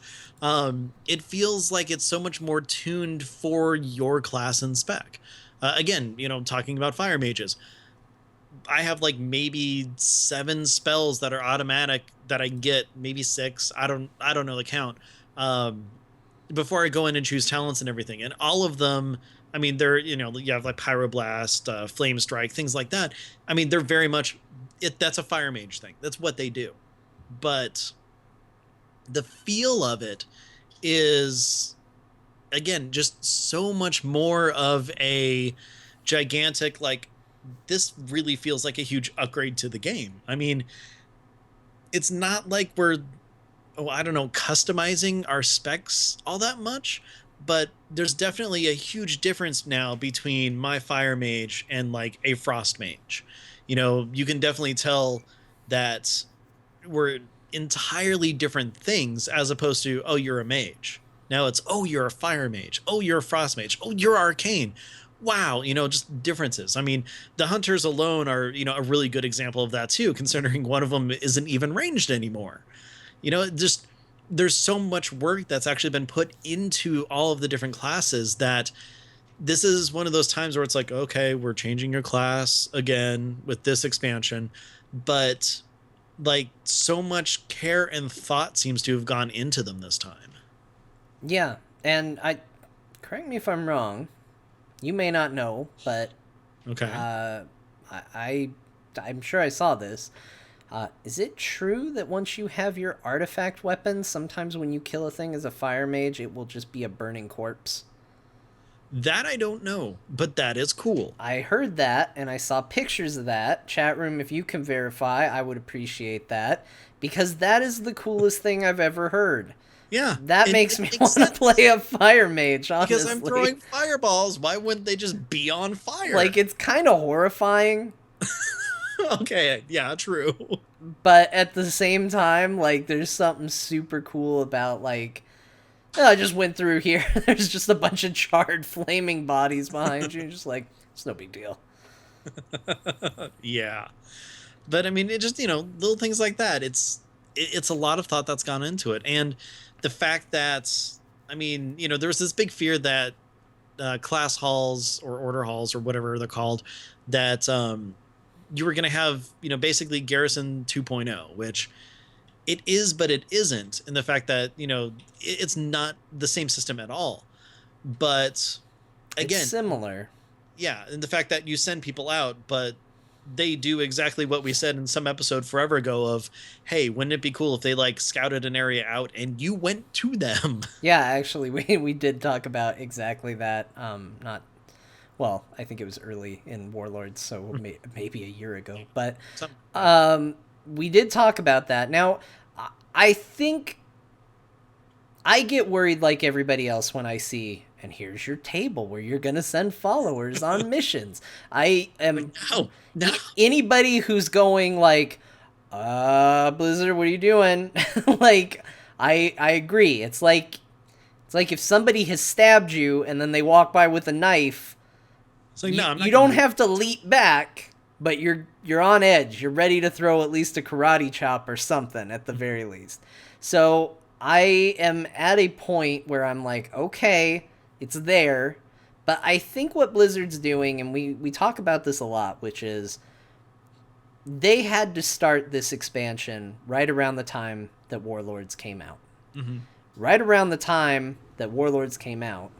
It feels like it's so much more tuned for your class and spec. Again, talking about fire mages, I have like maybe 7 spells that are automatic that I can get, maybe 6. I don't know the count. Um, Before I go in and choose talents and everything, and all of them. I mean, they're you have like pyroblast, flame strike, things like that. I mean, they're very much it. That's a fire mage thing. That's what they do. But the feel of it is again just so much more of a gigantic like this really feels like a huge upgrade to the game. I mean, it's not like we're, oh, I don't know, customizing our specs all that much, but there's definitely a huge difference now between my fire mage and like a frost mage. You can definitely tell that we're entirely different things as opposed to, oh, you're a mage. Now it's, oh, you're a fire mage. Oh, you're a frost mage. Oh, you're arcane. Wow, just differences. I mean, the hunters alone are, a really good example of that too, considering one of them isn't even ranged anymore. Just there's so much work that's actually been put into all of the different classes that this is one of those times where it's like, okay, we're changing your class again with this expansion, but like so much care and thought seems to have gone into them this time. Yeah, and correct me if I'm wrong. You may not know, but Okay. uh, I I'm sure I saw this. Is it true that once you have your artifact weapon, sometimes when you kill a thing as a fire mage, it will just be a burning corpse? That I don't know, but that is cool. I heard that, and I saw pictures of that. Chat room, if you can verify, I would appreciate that, because that is the coolest thing I've ever heard. Yeah, That makes it me makes want to sense play a fire mage, because honestly. I'm throwing fireballs. Why wouldn't they just be on fire? Like, it's kind of horrifying, Okay, yeah, true. but at the same time, like, there's something super cool about, like, oh, I just went through here. There's just a bunch of charred, flaming bodies behind you. Just like, it's no big deal. Yeah. But I mean, it just, little things like that. It's a lot of thought that's gone into it. And the fact that, I mean, there's this big fear that class halls or order halls or whatever they're called, that you were going to have, basically Garrison 2.0, which it is, but it isn't, in the fact that, it's not the same system at all. But It's again, similar. yeah, and the fact that you send people out, but they do exactly what we said in some episode forever ago of, hey, wouldn't it be cool if they like scouted an area out and you went to them? Yeah, actually, we did talk about exactly that. Not Well, I think it was early in Warlords, so maybe a year ago. But we did talk about that. Now, I think I get worried like everybody else when I see, and here's your table where you're going to send followers on missions. I am... No. Anybody who's going like, Blizzard, what are you doing? Like, I agree. It's like if somebody has stabbed you and then they walk by with a knife, it's like, you don't have to leap back, but you're on edge. You're ready to throw at least a karate chop or something at the very least. So I am at a point where I'm like, okay, it's there. But I think what Blizzard's doing, and we talk about this a lot, which is they had to start this expansion right around the time that Warlords came out. Mm-hmm. Right around the time that Warlords came out,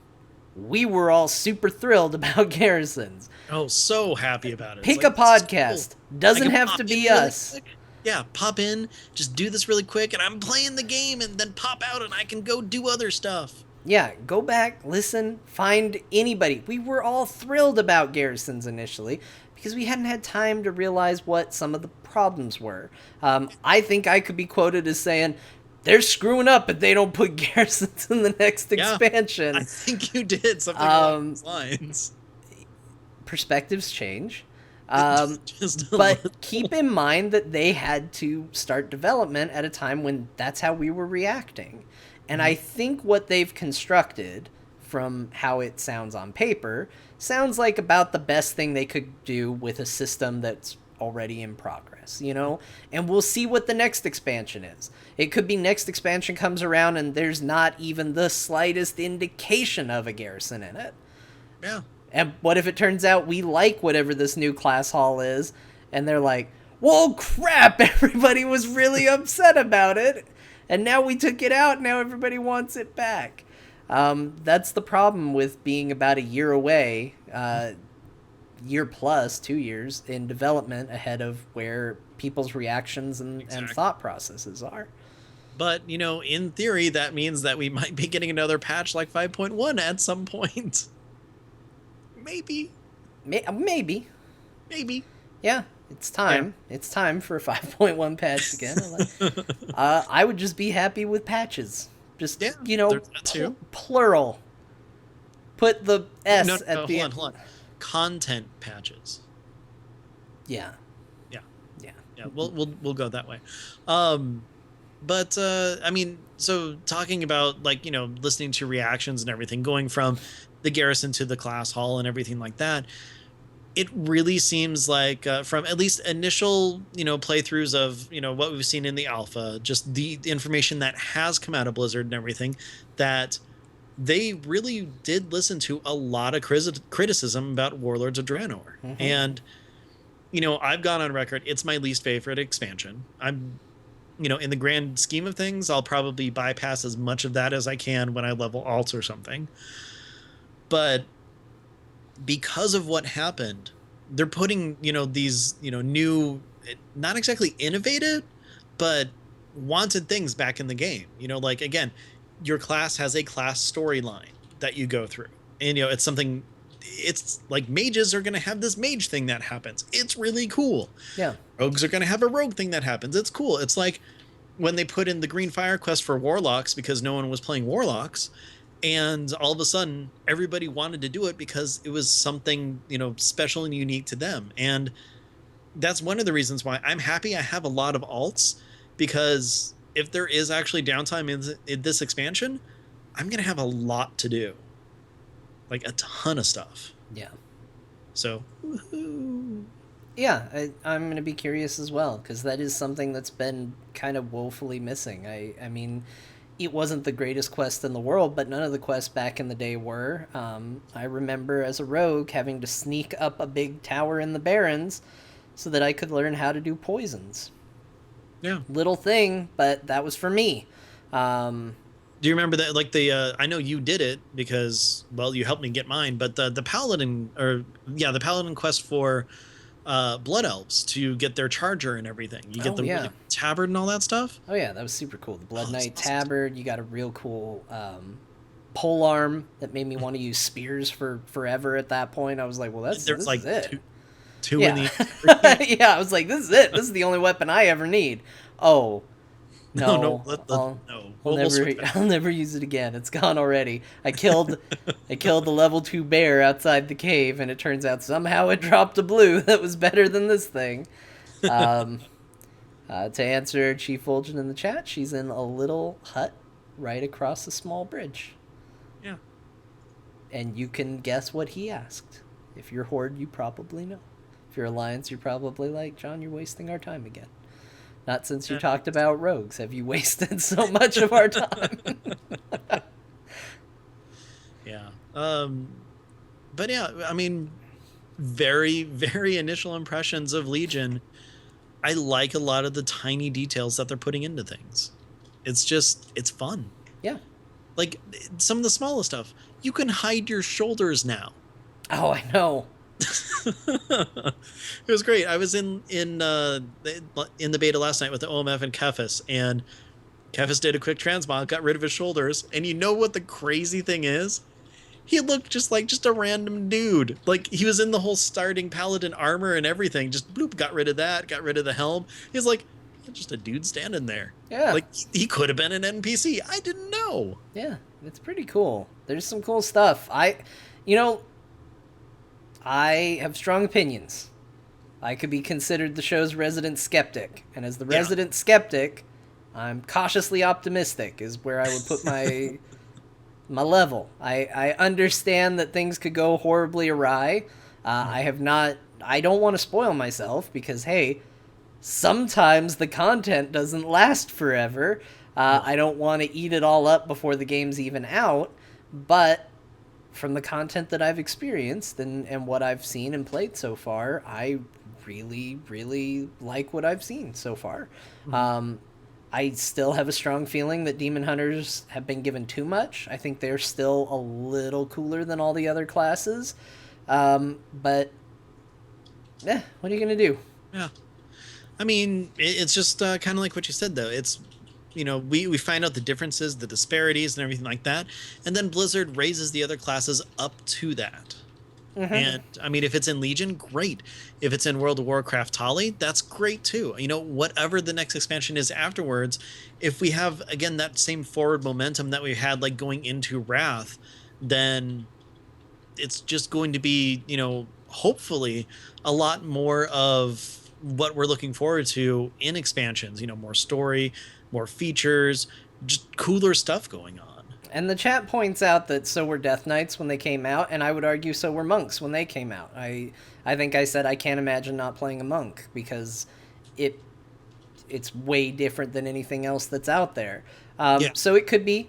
we were all super thrilled about Garrisons. Oh, so happy about it. Pick a podcast. So cool. Doesn't have to be us. Really, yeah, pop in, just do this really quick, and I'm playing the game, and then pop out, and I can go do other stuff. Yeah, go back, listen, find anybody. We were all thrilled about Garrisons initially because we hadn't had time to realize what some of the problems were. I think I could be quoted as saying, they're screwing up if they don't put Garrisons in the next expansion. I think you did something along those lines. Perspectives change. But keep in mind that they had to start development at a time when that's how we were reacting. And I think what they've constructed, from how it sounds on paper, sounds like about the best thing they could do with a system that's already in progress, you know? And we'll see what the next expansion is. It could be next expansion comes around and there's not even the slightest indication of a garrison in it. Yeah. And what if it turns out we like whatever this new class hall is, and they're like, whoa, crap, everybody was really upset about it, and now we took it out, now everybody wants it back. That's the problem with being about a year away, year plus, 2 years, in development ahead of where people's reactions and thought processes are. But, you know, in theory, that means that we might be getting another patch like 5.1 at some point. Maybe. Maybe. Yeah, it's time. Yeah. It's time for a 5.1 patch again. I would just be happy with patches. Just, you know, plural. Put the S at the end. Hold on. Content patches. Yeah. We'll go that way. But I mean, so talking about, like, you know, listening to reactions and everything, going from the garrison to the class hall and everything like that, it really seems like from at least initial, you know, playthroughs of, you know, what we've seen in the alpha, just the information that has come out of Blizzard and everything, that they really did listen to a lot of criticism about Warlords of Draenor. Mm-hmm. And, you know, I've gone on record, it's my least favorite expansion. You know, in the grand scheme of things, I'll probably bypass as much of that as I can when I level alts or something. But because of what happened, they're putting, you know, these, you know, new, not exactly innovative, but wanted things back in the game. You know, like, again, your class has a class storyline that you go through. And, you know, it's something, it's like mages are going to have this mage thing that happens. It's really cool. Yeah. Rogues are going to have a rogue thing that happens. It's cool. It's like when they put in the Green Fire quest for warlocks because no one was playing warlocks. And all of a sudden, everybody wanted to do it because it was something, you know, special and unique to them. And that's one of the reasons why I'm happy I have a lot of alts, because if there is actually downtime in this expansion, I'm going to have a lot to do. Like a ton of stuff. Yeah. So, woohoo. Yeah, I'm going to be curious as well, because that is something that's been kind of woefully missing. I mean, it wasn't the greatest quest in the world, but none of the quests back in the day were. I remember as a rogue having to sneak up a big tower in the Barrens so that I could learn how to do poisons. Yeah. Little thing, but that was for me. Do you remember that? Like I know you did it because, well, you helped me get mine, but the paladin, the paladin quest for blood elves to get their charger and everything. You get the tabard and all that stuff. Oh yeah, that was super cool. The Blood Knight tabard. You got a real cool polearm that made me want to use spears for forever at that point. I was like, well, this There's like is it. two Yeah. in the Yeah, I was like, this is it. This is the only weapon I ever need. Oh, no. no. I'll never use it again. It's gone already. I killed the level 2 bear outside the cave, and it turns out somehow it dropped a blue that was better than this thing. To answer Chief Fulgen in the chat, she's in a little hut right across a small bridge. Yeah. And you can guess what he asked. If you're Horde, you probably know. If you're Alliance, you're probably like, John, you're wasting our time again. Not since you talked about rogues have you wasted so much of our time. Yeah. But yeah, I mean, very, very initial impressions of Legion. I like a lot of the tiny details that they're putting into things. It's fun. Yeah. Like some of the smallest stuff. You can hide your shoulders now. Oh, I know. It was great. I was in the beta last night with the OMF and Kefis, and Kefis did a quick transmog, got rid of his shoulders, and you know what the crazy thing is? He looked just like a random dude. Like he was in the whole starting paladin armor and everything. Just bloop, got rid of that, got rid of the helm. He's like just a dude standing there. Yeah. Like he could have been an NPC. I didn't know. Yeah, it's pretty cool. There's some cool stuff. I have strong opinions. I could be considered the show's resident skeptic. And as the resident skeptic, I'm cautiously optimistic is where I would put my level. I understand that things could go horribly awry. I don't want to spoil myself because, hey, sometimes the content doesn't last forever. I don't want to eat it all up before the game's even out. But from the content that I've experienced and what I've seen and played so far, I really, really like what I've seen so far. Mm-hmm. I still have a strong feeling that Demon Hunters have been given too much. I think they're still a little cooler than all the other classes. But, what are you going to do? Yeah. I mean, it's just kind of like what you said, though. It's, we find out the differences, the disparities, and everything like that. And then Blizzard raises the other classes up to that. Mm-hmm. And, I mean, if it's in Legion, great. If it's in World of Warcraft Tali, that's great, too. Whatever the next expansion is afterwards, if we have, again, that same forward momentum that we had, like, going into Wrath, then it's just going to be, hopefully a lot more of what we're looking forward to in expansions. More story, more features, just cooler stuff going on. And the chat points out that so were Death Knights when they came out, and I would argue so were monks when they came out. I think I said I can't imagine not playing a monk because it's way different than anything else that's out there. So it could be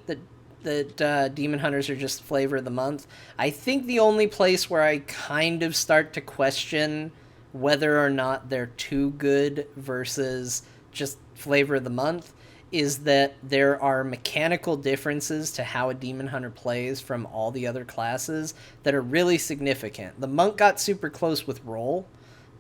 that Demon Hunters are just flavor of the month. I think the only place where I kind of start to question whether or not they're too good versus just flavor of the month is that there are mechanical differences to how a Demon Hunter plays from all the other classes that are really significant. The monk got super close with roll,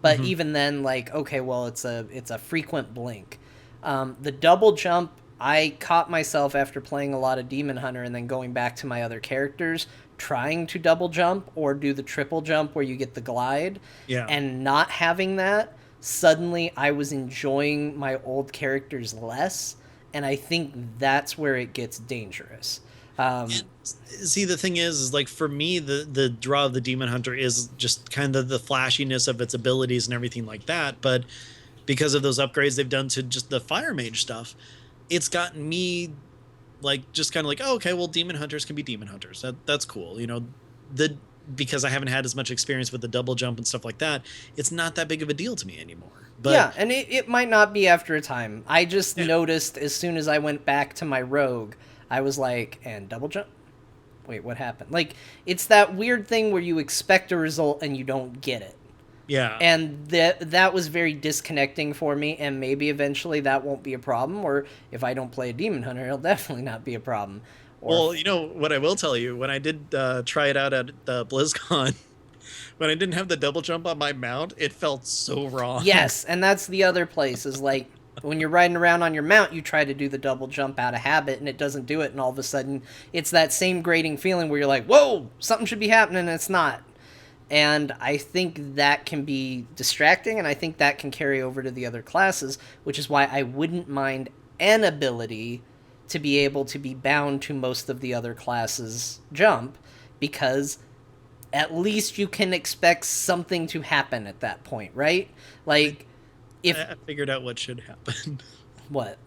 but even then, okay, well, it's a frequent blink. The double jump, I caught myself after playing a lot of Demon Hunter and then going back to my other characters, trying to double jump or do the triple jump where you get the glide, and not having that, suddenly I was enjoying my old characters less. And I think that's where it gets dangerous. See, the thing is like for me, the draw of the Demon Hunter is just kind of the flashiness of its abilities and everything like that. But because of those upgrades they've done to just the Fire Mage stuff, it's gotten me just kind of oh, okay, well, Demon Hunters can be Demon Hunters. That's cool. Because I haven't had as much experience with the double jump and stuff like that, it's not that big of a deal to me anymore. But yeah, and it might not be after a time. I just noticed as soon as I went back to my rogue, I was like, and double jump? Wait, what happened? It's that weird thing where you expect a result and you don't get it. Yeah. And that was very disconnecting for me, and maybe eventually that won't be a problem, or if I don't play a Demon Hunter, it'll definitely not be a problem. Well, what I will tell you, when I did try it out at BlizzCon, when I didn't have the double jump on my mount, it felt so wrong. Yes, and that's the other place is when you're riding around on your mount, you try to do the double jump out of habit, and it doesn't do it, and all of a sudden, it's that same grating feeling where you're like, whoa, something should be happening, and it's not. And I think that can be distracting, and I think that can carry over to the other classes, which is why I wouldn't mind an ability to be able to be bound to most of the other classes' jump, because at least you can expect something to happen at that point, right? Like, if... I figured out what should happen. What?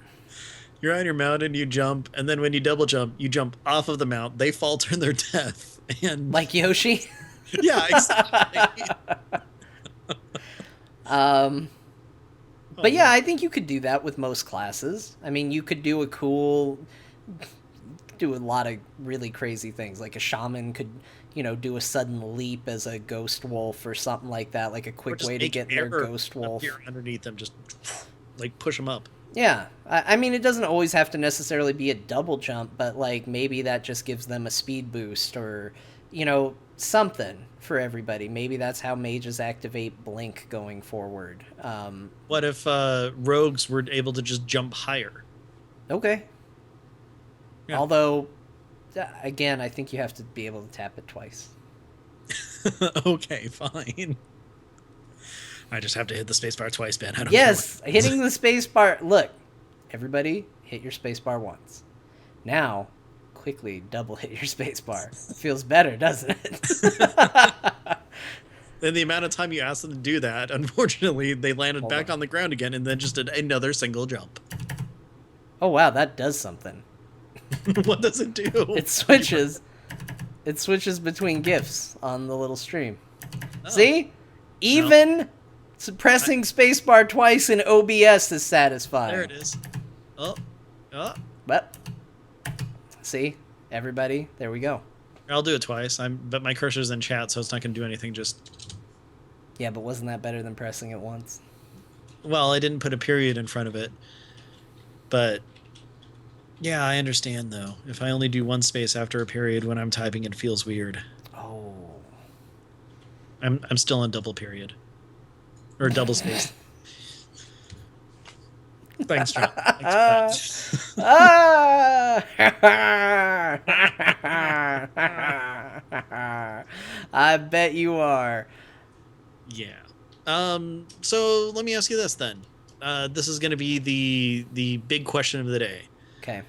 You're on your mount and you jump, and then when you double jump, you jump off of the mount. They falter in their death. And like Yoshi? Yeah, exactly. But yeah, I think you could do that with most classes. I mean, you could do a lot of really crazy things. Like a shaman could, do a sudden leap as a ghost wolf or something like that. Like a quick way to get their ghost wolf. Underneath them, just like push them up. Yeah. I mean, it doesn't always have to necessarily be a double jump, but like maybe that just gives them a speed boost or, something for everybody. Maybe that's how mages activate Blink going forward. What if rogues were able to just jump higher? Okay. Yeah. Although, again, I think you have to be able to tap it twice. Okay, fine. I just have to hit the spacebar twice, Ben. I don't Yes, hitting the spacebar. Look, everybody, hit your spacebar once. Now, quickly double hit your spacebar. Feels better, doesn't it? In the amount of time you asked them to do that, unfortunately, they landed back on the ground again and then just did another single jump. Oh, wow, that does something. What does it do? It switches between GIFs on the little stream. Oh. See? Even pressing spacebar twice in OBS is satisfying. There it is. Oh. But see, everybody, there we go. I'll do it twice. But my cursor's in chat, so it's not going to do anything. Yeah, but wasn't that better than pressing it once? Well, I didn't put a period in front of it. But yeah, I understand though. If I only do one space after a period when I'm typing, it feels weird. Oh. I'm still on double period. Or double space. Thanks, Trent. I bet you are. Yeah. So let me ask you this then. This is going to be the big question of the day. Okay.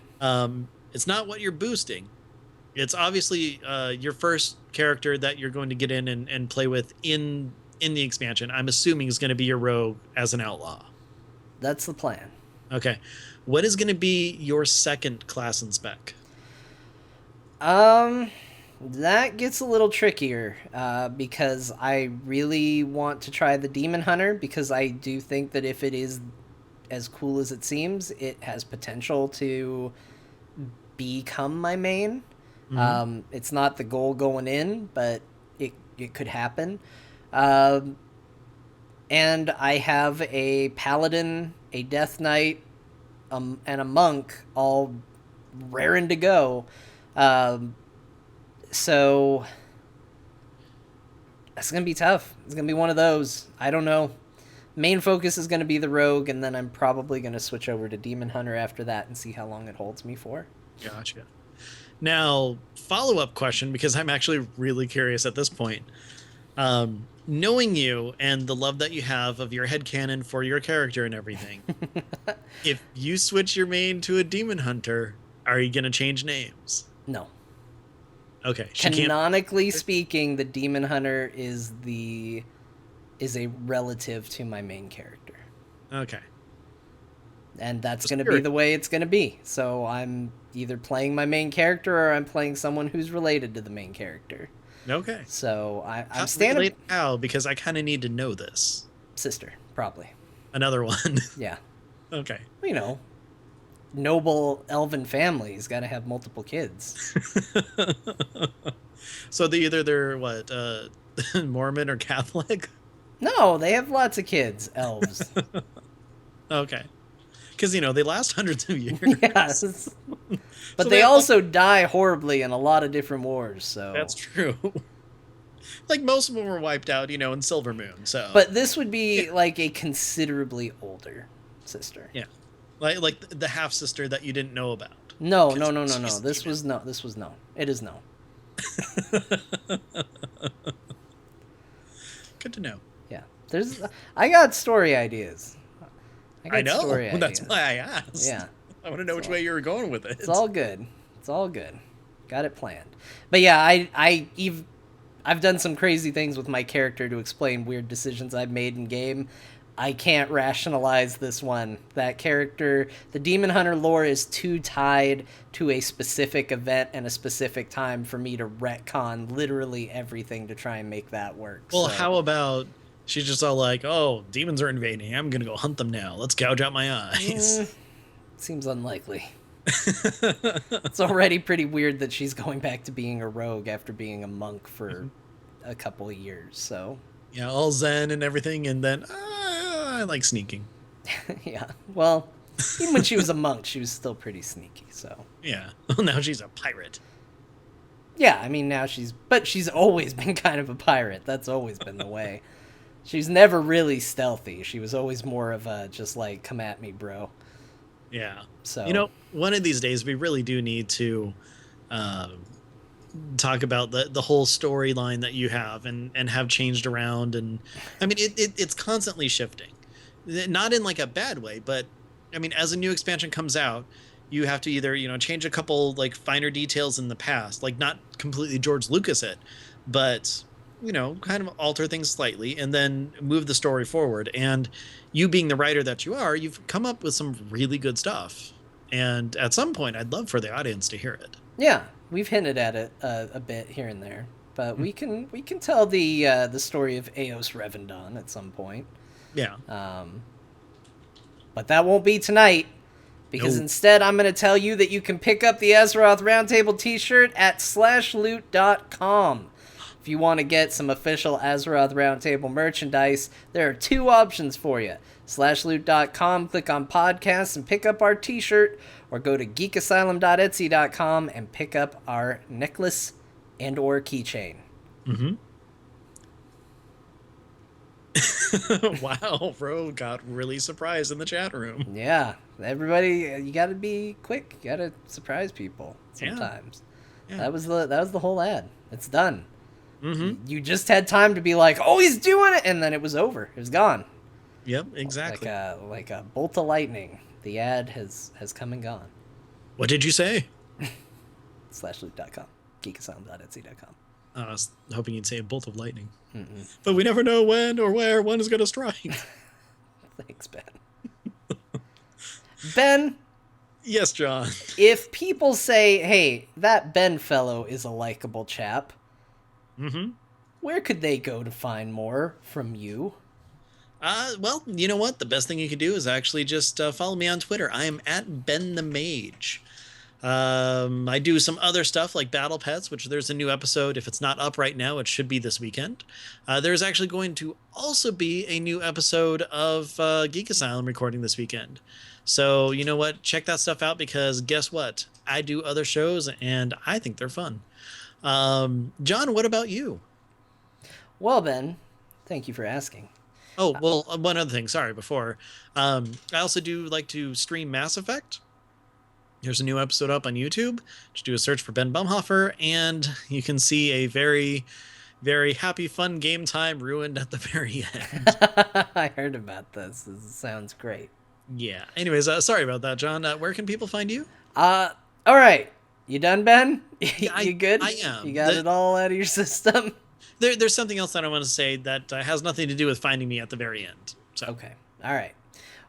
It's not what you're boosting. It's obviously your first character that you're going to get in and play with in the expansion. I'm assuming is going to be your rogue as an outlaw. That's the plan. Okay. What is going to be your second class and spec? That gets a little trickier because I really want to try the Demon Hunter because I do think that if it is as cool as it seems, it has potential to become my main. Mm-hmm. It's not the goal going in, but it could happen. And I have a paladin, a death knight, and a monk all raring to go. So that's going to be tough. It's going to be one of those. I don't know. Main focus is going to be the rogue, and then I'm probably going to switch over to Demon Hunter after that and see how long it holds me for. Gotcha. Now, follow-up question, because I'm actually really curious at this point. Knowing you and the love that you have of your headcanon for your character and everything, if you switch your main to a Demon Hunter, are you going to change names? No. Okay. Canonically speaking, the Demon Hunter is a relative to my main character. Okay. And that's going to be the way it's going to be. So I'm either playing my main character or I'm playing someone who's related to the main character. Okay. So I'm standing... How? Because I kind of need to know this. Sister, probably. Another one. Yeah. Okay. You know, noble elven families got to have multiple kids. So they're what, Mormon or Catholic? No, they have lots of kids, elves. Okay. Because, they last hundreds of years. Yes. But so they also die horribly in a lot of different wars, so... That's true. Like, most of them were wiped out, in Silver Moon, so... But this would be, like, a considerably older sister. Yeah, like the half sister that you didn't know about. No. This was no. It is no. Good to know. Yeah, I got story ideas. I know. That's why I asked. Yeah. I want to know which way you were going with it. It's all good. It's all good. Got it planned. But yeah, I've done some crazy things with my character to explain weird decisions I've made in game. I can't rationalize this one. That character, the Demon Hunter lore is too tied to a specific event and a specific time for me to retcon literally everything to try and make that work. Well, how about she's just all like, oh, demons are invading. I'm going to go hunt them now. Let's gouge out my eyes. Seems unlikely. It's already pretty weird that she's going back to being a rogue after being a monk for a couple of years, so... Yeah, all zen and everything, and then I like sneaking. Yeah, well, even when she was a monk, she was still pretty sneaky, so... Yeah, well, now she's a pirate. Yeah, I mean, now she's always been kind of a pirate. That's always been the way. She's never really stealthy. She was always more of a, just like, come at me, bro. Yeah. So, you know, one of these days we really do need to talk about the whole storyline that you have and have changed around. And I mean, it's constantly shifting, not in like a bad way, but I mean, as a new expansion comes out, you have to either, you know, change a couple like finer details in the past, like not completely George Lucas it, but you know, kind of alter things slightly and then move the story forward. And you being the writer that you are, you've come up with some really good stuff. And at some point, I'd love for the audience to hear it. Yeah, we've hinted at it a bit here and there, but we can tell the story of Eos Revendon at some point. Yeah. But that won't be tonight, because instead I'm going to tell you that you can pick up the Azeroth Roundtable t-shirt at slashloot.com. If you want to get some official Azeroth Roundtable merchandise, there are two options for you. Slashloot.com, click on podcasts and pick up our t-shirt, or go to geekasylum.etsy.com and pick up our necklace and or keychain. Mm-hmm. Wow, bro got really surprised in the chat room. Yeah, everybody, you gotta be quick. You gotta surprise people sometimes. Yeah. That was the whole ad. It's done. Mm-hmm. You just had time to be like, oh, he's doing it, and then it was over. It was gone. Yep, exactly. Like a bolt of lightning. The ad has come and gone. What did you say? Slashloot.com. Geekasylum.etsy.com. I was hoping you'd say a bolt of lightning. Mm-mm. But we never know when or where one is going to strike. Thanks, Ben. Ben? Yes, John. If people say, hey, that Ben fellow is a likable chap, where could they go to find more from you? Well, you know what? The best thing you could do is actually just follow me on Twitter. I am at Ben the Mage. I do some other stuff like Battle Pets, which there's a new episode. If it's not up right now, it should be this weekend. There's actually going to also be a new episode of Geek Asylum recording this weekend. So, you know what? Check that stuff out, because guess what? I do other shows and I think they're fun. John, what about you? Well, Ben, thank you for asking. Oh, well, one other thing. Sorry, before. I also do like to stream Mass Effect. There's a new episode up on YouTube. Just do a search for Ben Bumhofer, and you can see a very, very happy, fun game time ruined at the very end. I heard about this. This sounds great. Yeah. Anyways, sorry about that, John. Where can people find you? All right. You done, Ben? Yeah, you good? I am. You got it all out of your system? There's something else that I want to say that has nothing to do with finding me at the very end. So. Okay. All right.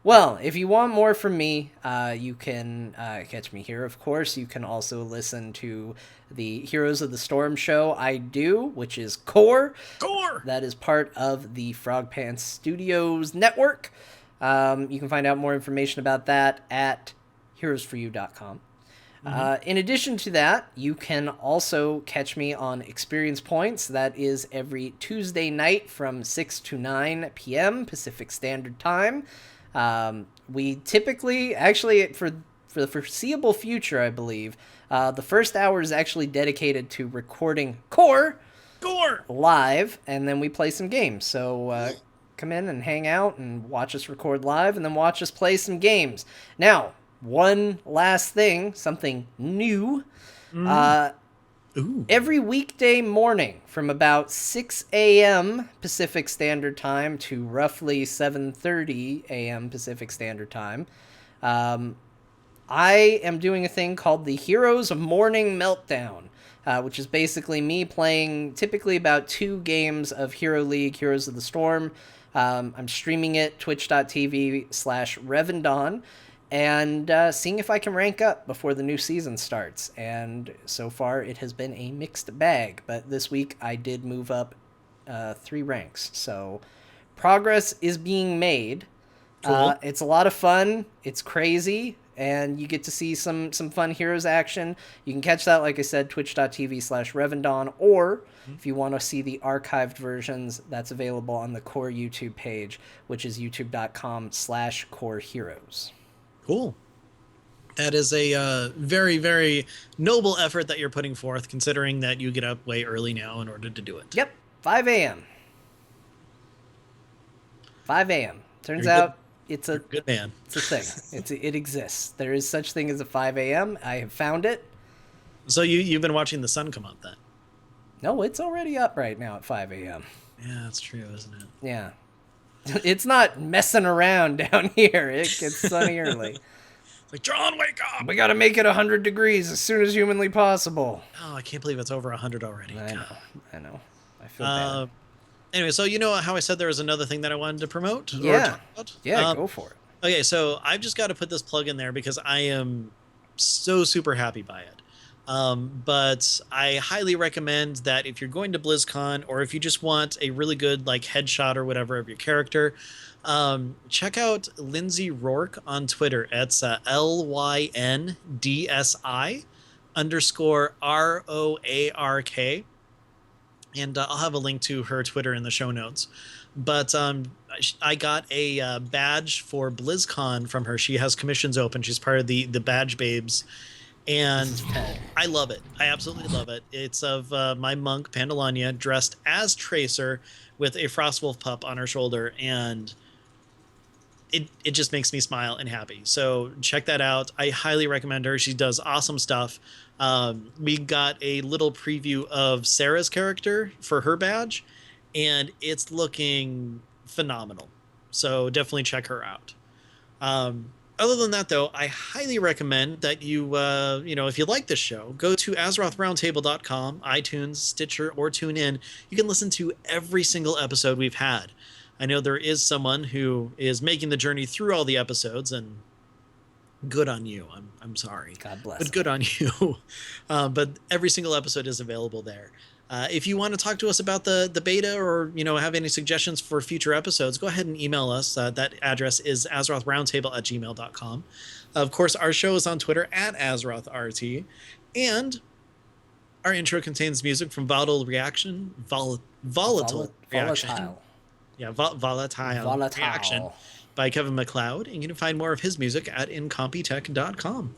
Well, if you want more from me, you can catch me here, of course. You can also listen to the Heroes of the Storm show I do, which is Core. Core! That is part of the Frog Pants Studios network. You can find out more information about that at heroesforyou.com. In addition to that, you can also catch me on Experience Points. That is every Tuesday night from 6 to 9 p.m. Pacific Standard Time. We typically, actually, for the foreseeable future, I believe, the first hour is actually dedicated to recording Core Core! live, and then we play some games. So come in and hang out and watch us record live and then watch us play some games. Now, one last thing, something new. Every weekday morning from about 6 a.m. Pacific Standard Time to roughly 7:30 a.m. Pacific Standard Time, I am doing a thing called the Heroes of Morning Meltdown, which is basically me playing typically about 2 games of Hero League, Heroes of the Storm. I'm streaming it, twitch.tv/Revendon, and seeing if I can rank up before the new season starts. And so far, it has been a mixed bag, but this week I did move up 3 ranks. So progress is being made. Cool. It's a lot of fun. It's crazy. And you get to see some fun Heroes action. You can catch that, like I said, twitch.tv/Revendon. Or if you want to see the archived versions, that's available on the Core YouTube page, which is youtube.com/Core Heroes. Cool. That is a very, very noble effort that you're putting forth, considering that you get up way early now in order to do it. Yep, 5 a.m. 5 a.m. Turns You're out good. it's a You're a good man. It's a thing. It exists. There is such thing as a 5 a.m. I have found it. So you've been watching the sun come up then? No, it's already up right now at 5 a.m. Yeah, that's true, isn't it? Yeah. It's not messing around down here. It gets sunny early. It's like, John, wake up! We got to make it 100 degrees as soon as humanly possible. Oh, I can't believe it's over 100 already. I God. know. I feel bad. Anyway, so you know how I said there was another thing that I wanted to promote? Yeah. Or talk about? Yeah, go for it. Okay, so I've just got to put this plug in there because I am so super happy by it. But I highly recommend that if you're going to BlizzCon or if you just want a really good like headshot or whatever of your character, check out Lindsay Rourke on Twitter. It's LYNDSI_ROARK. And I'll have a link to her Twitter in the show notes. But I got a badge for BlizzCon from her. She has commissions open. She's part of the Badge Babes. And I love it. I absolutely love it. It's of my monk, Pandalanya, dressed as Tracer with a Frostwolf pup on her shoulder. And it just makes me smile and happy. So check that out. I highly recommend her. She does awesome stuff. We got a little preview of Sarah's character for her badge, and it's looking phenomenal. So definitely check her out. Other than that, though, I highly recommend that you, if you like this show, go to AzerothRoundtable.com, iTunes, Stitcher, or TuneIn. You can listen to every single episode we've had. I know there is someone who is making the journey through all the episodes, and good on you. I'm sorry. God bless. But good on you. But every single episode is available there. If you want to talk to us about the beta or, have any suggestions for future episodes, go ahead and email us. That address is AzerothRoundtable@gmail.com. Of course, our show is on Twitter @AzerothRT. And our intro contains music from Volatile Reaction. Volatile Reaction. Yeah, Volatile Reaction by Kevin MacLeod. And you can find more of his music at incompetech.com.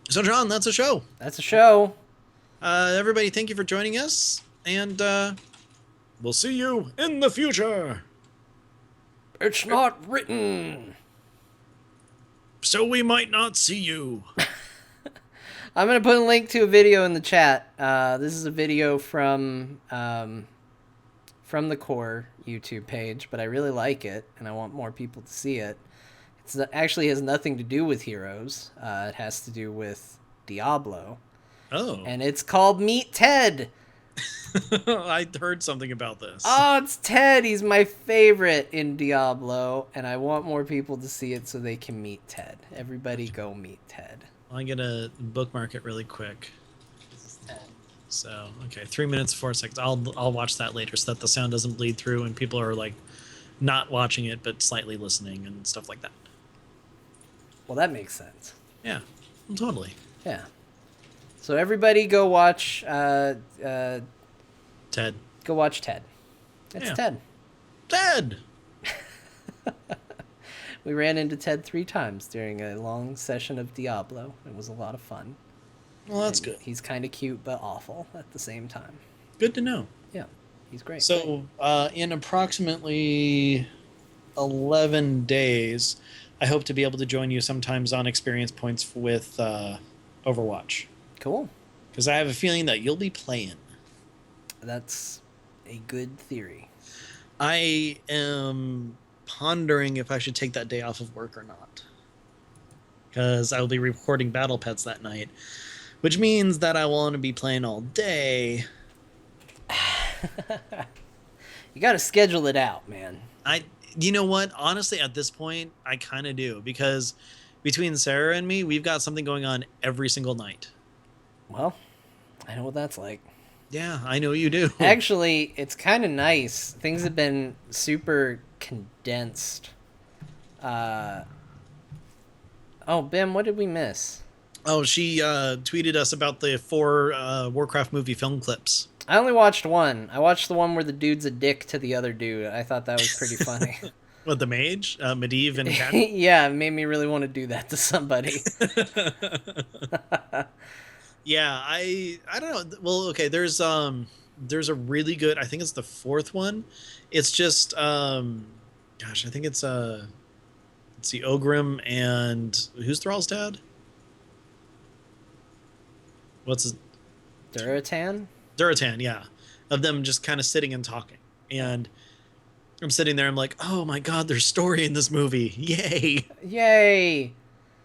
So, John, that's a show. That's a show. Everybody, thank you for joining us, and we'll see you in the future. It's not written. So we might not see you. I'm going to put a link to a video in the chat. This is a video from the Core YouTube page, but I really like it, and I want more people to see it. It actually has nothing to do with Heroes. It has to do with Diablo. Oh. And it's called Meet Ted. I heard something about this. Oh, it's Ted. He's my favorite in Diablo, and I want more people to see it so they can meet Ted. Everybody go meet Ted. I'm going to bookmark it really quick. So, okay, 3 minutes, 4 seconds. I'll watch that later so that the sound doesn't bleed through and people are like not watching it but slightly listening and stuff like that. Well, that makes sense. Yeah, totally. Yeah. So everybody go watch Ted. Go watch Ted. It's Ted. Ted! We ran into Ted 3 times during a long session of Diablo. It was a lot of fun. Well, that's good. He's kind of cute but awful at the same time. Good to know. Yeah. He's great. So, in approximately 11 days, I hope to be able to join you sometimes on experience points with Overwatch. Cool. Because I have a feeling that you'll be playing. That's a good theory. I am pondering if I should take that day off of work or not. Because I will be recording Battle Pets that night, which means that I will want to be playing all day. You got to schedule it out, man. You know what? Honestly, at this point, I kind of do, because between Sarah and me, we've got something going on every single night. Well, I know what that's like. Yeah, I know you do. Actually, it's kind of nice. Things have been super condensed. Oh, Bim, what did we miss? Oh, she tweeted us about the 4 Warcraft movie film clips. I only watched one. I watched the one where the dude's a dick to the other dude. I thought that was pretty funny. What, the mage? Medivh and Cat? Yeah, it made me really want to do that to somebody. Yeah, I don't know. Well, okay, there's a really good, I think it's the 4th one. It's just gosh, I think it's the Ogrim and who's Thrall's dad? What's his Durotan? Durotan, yeah. Of them just kind of sitting and talking. And I'm sitting there, I'm like, oh my god, there's story in this movie. Yay. Yay.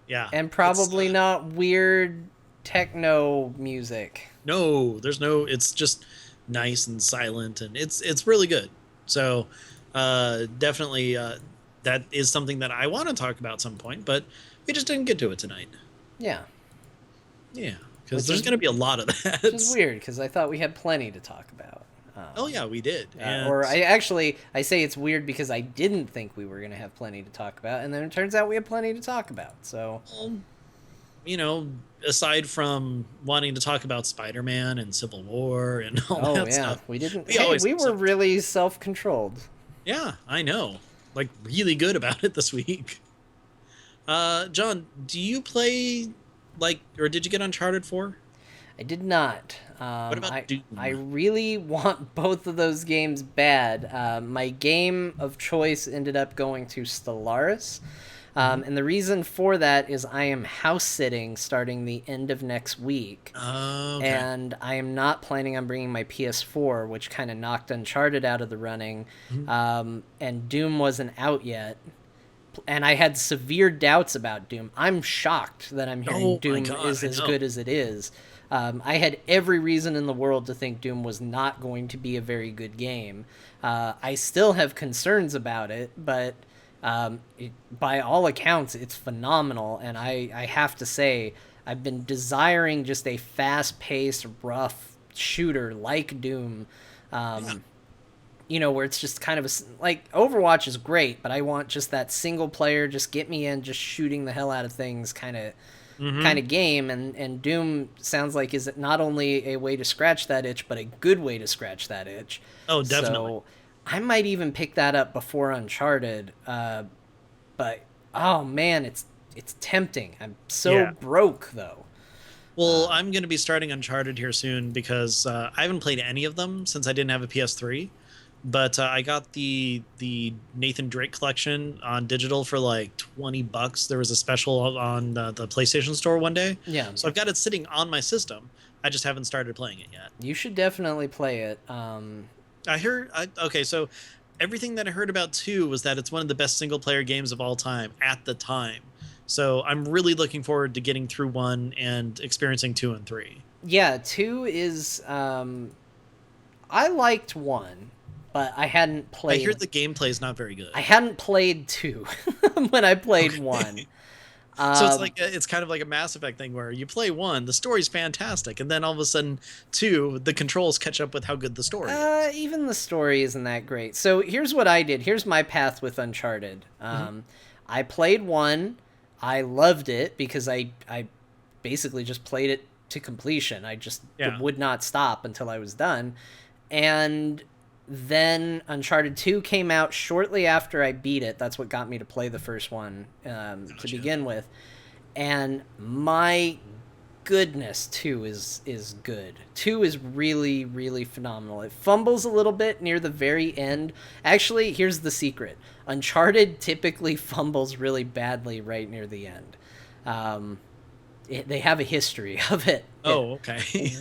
Yeah. And probably not weird techno music. No, there's no, it's just nice and silent, and it's really good. So definitely that is something that I want to talk about at some point, but we just didn't get to it tonight. Yeah. Yeah, because there's going to be a lot of that. Which is weird, because I thought we had plenty to talk about. Oh yeah, we did. Or I say it's weird because I didn't think we were going to have plenty to talk about, and then it turns out we have plenty to talk about. So, you know, aside from wanting to talk about Spider-Man and Civil War and all that stuff, we didn't. We were really self-controlled. Yeah, I know. Like, really good about it this week. John, do you play, like, or did you get Uncharted 4? I did not. What about Doom? I really want both of those games bad. My game of choice ended up going to Stellaris. And the reason for that is I am house sitting starting the end of next week. Oh, okay. And I am not planning on bringing my PS4, which kind of knocked Uncharted out of the running. And Doom wasn't out yet. And I had severe doubts about Doom. I'm shocked that I'm hearing Doom is as good as it is. I had every reason in the world to think Doom was not going to be a very good game. I still have concerns about it, but by all accounts, it's phenomenal. And I have to say, I've been desiring just a fast-paced, rough shooter like Doom. You know, where it's just kind of like Overwatch is great, but I want just that single player, just get me in, just shooting the hell out of things kind of game. And Doom sounds like is not only a way to scratch that itch, but a good way to scratch that itch. Oh, definitely. So I might even pick that up before Uncharted. But oh man, it's tempting. I'm so broke though. Well, I'm going to be starting Uncharted here soon because I haven't played any of them since I didn't have a PS3. But I got the Nathan Drake collection on digital for like $20. There was a special on the PlayStation Store one day. Yeah. So I've got it sitting on my system. I just haven't started playing it yet. You should definitely play it. Okay, so everything that I heard about 2 was that it's one of the best single player games of all time at the time. So I'm really looking forward to getting through 1 and experiencing 2 and 3. Yeah, 2 is I liked 1. But I hadn't played. I hear the gameplay is not very good. I hadn't played 2 when I played 1. So it's kind of like a Mass Effect thing where you play 1, the story's fantastic, and then all of a sudden 2, the controls catch up with how good the story is. Even the story isn't that great. So here's what I did. Here's my path with Uncharted. I played 1. I loved it because I basically just played it to completion. I just would not stop until I was done. And then Uncharted 2 came out shortly after I beat it. That's what got me to play the first one to begin with. And my goodness, 2 is good. 2 is really, really phenomenal. It fumbles a little bit near the very end. Actually, here's the secret. Uncharted typically fumbles really badly right near the end. They have a history of it. Oh, okay.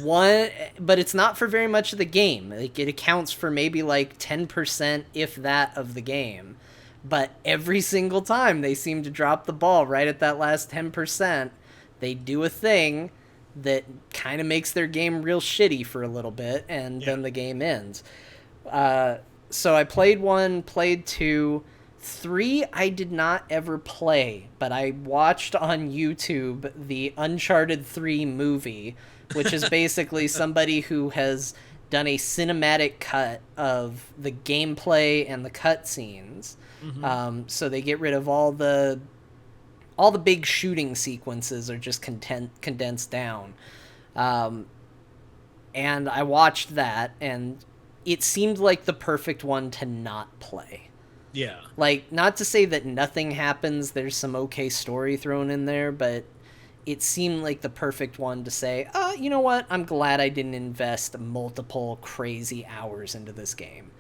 But it's not for very much of the game. Like, it accounts for maybe like 10%, if that, of the game. But every single time they seem to drop the ball right at that last 10%, they do a thing that kind of makes their game real shitty for a little bit, and then the game ends. So I played 1, played 2. 3 I did not ever play, but I watched on YouTube the Uncharted 3 movie, which is basically somebody who has done a cinematic cut of the gameplay and the cutscenes. So they get rid of all the big shooting sequences are just condensed down. And I watched that, and it seemed like the perfect one to not play. Yeah. Like, not to say that nothing happens, there's some okay story thrown in there, but it seemed like the perfect one to say, you know what, I'm glad I didn't invest multiple crazy hours into this game.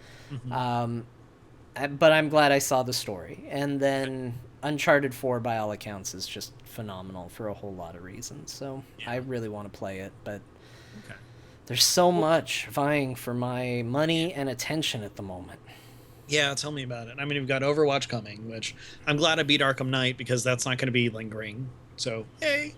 But I'm glad I saw the story. And then Uncharted 4, by all accounts, is just phenomenal for a whole lot of reasons. So I really want to play it, but there's so much vying for my money and attention at the moment. Yeah, tell me about it. I mean, we've got Overwatch coming, which I'm glad I beat Arkham Knight because that's not going to be lingering. So, yay.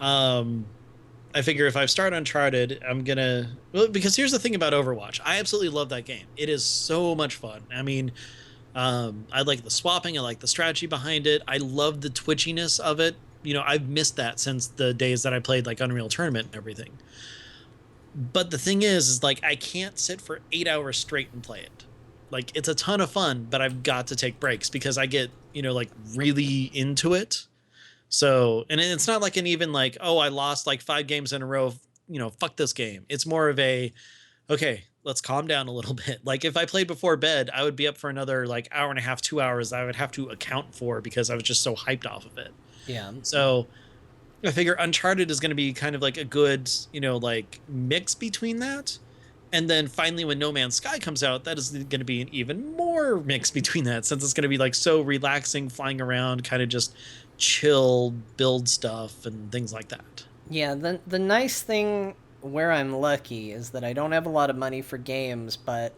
I figure if I start Uncharted, I'm going to... Well, because here's the thing about Overwatch. I absolutely love that game. It is so much fun. I mean, I like the swapping. I like the strategy behind it. I love the twitchiness of it. You know, I've missed that since the days that I played, like, Unreal Tournament and everything. But the thing is like, I can't sit for 8 hours straight and play it. Like, it's a ton of fun, but I've got to take breaks because I get, you know, like, really into it. So, and it's not like an even like, oh, I lost like 5 games in a row, you know, fuck this game. It's more of a, okay, let's calm down a little bit. Like, if I played before bed, I would be up for another like hour and a half, 2 hours I would have to account for because I was just so hyped off of it. Yeah. So I figure Uncharted is going to be kind of like a good, you know, like mix between that. And then finally, when No Man's Sky comes out, that is going to be an even more mix between that, since it's going to be like so relaxing, flying around, kind of just chill, build stuff and things like that. Yeah, the nice thing where I'm lucky is that I don't have a lot of money for games, but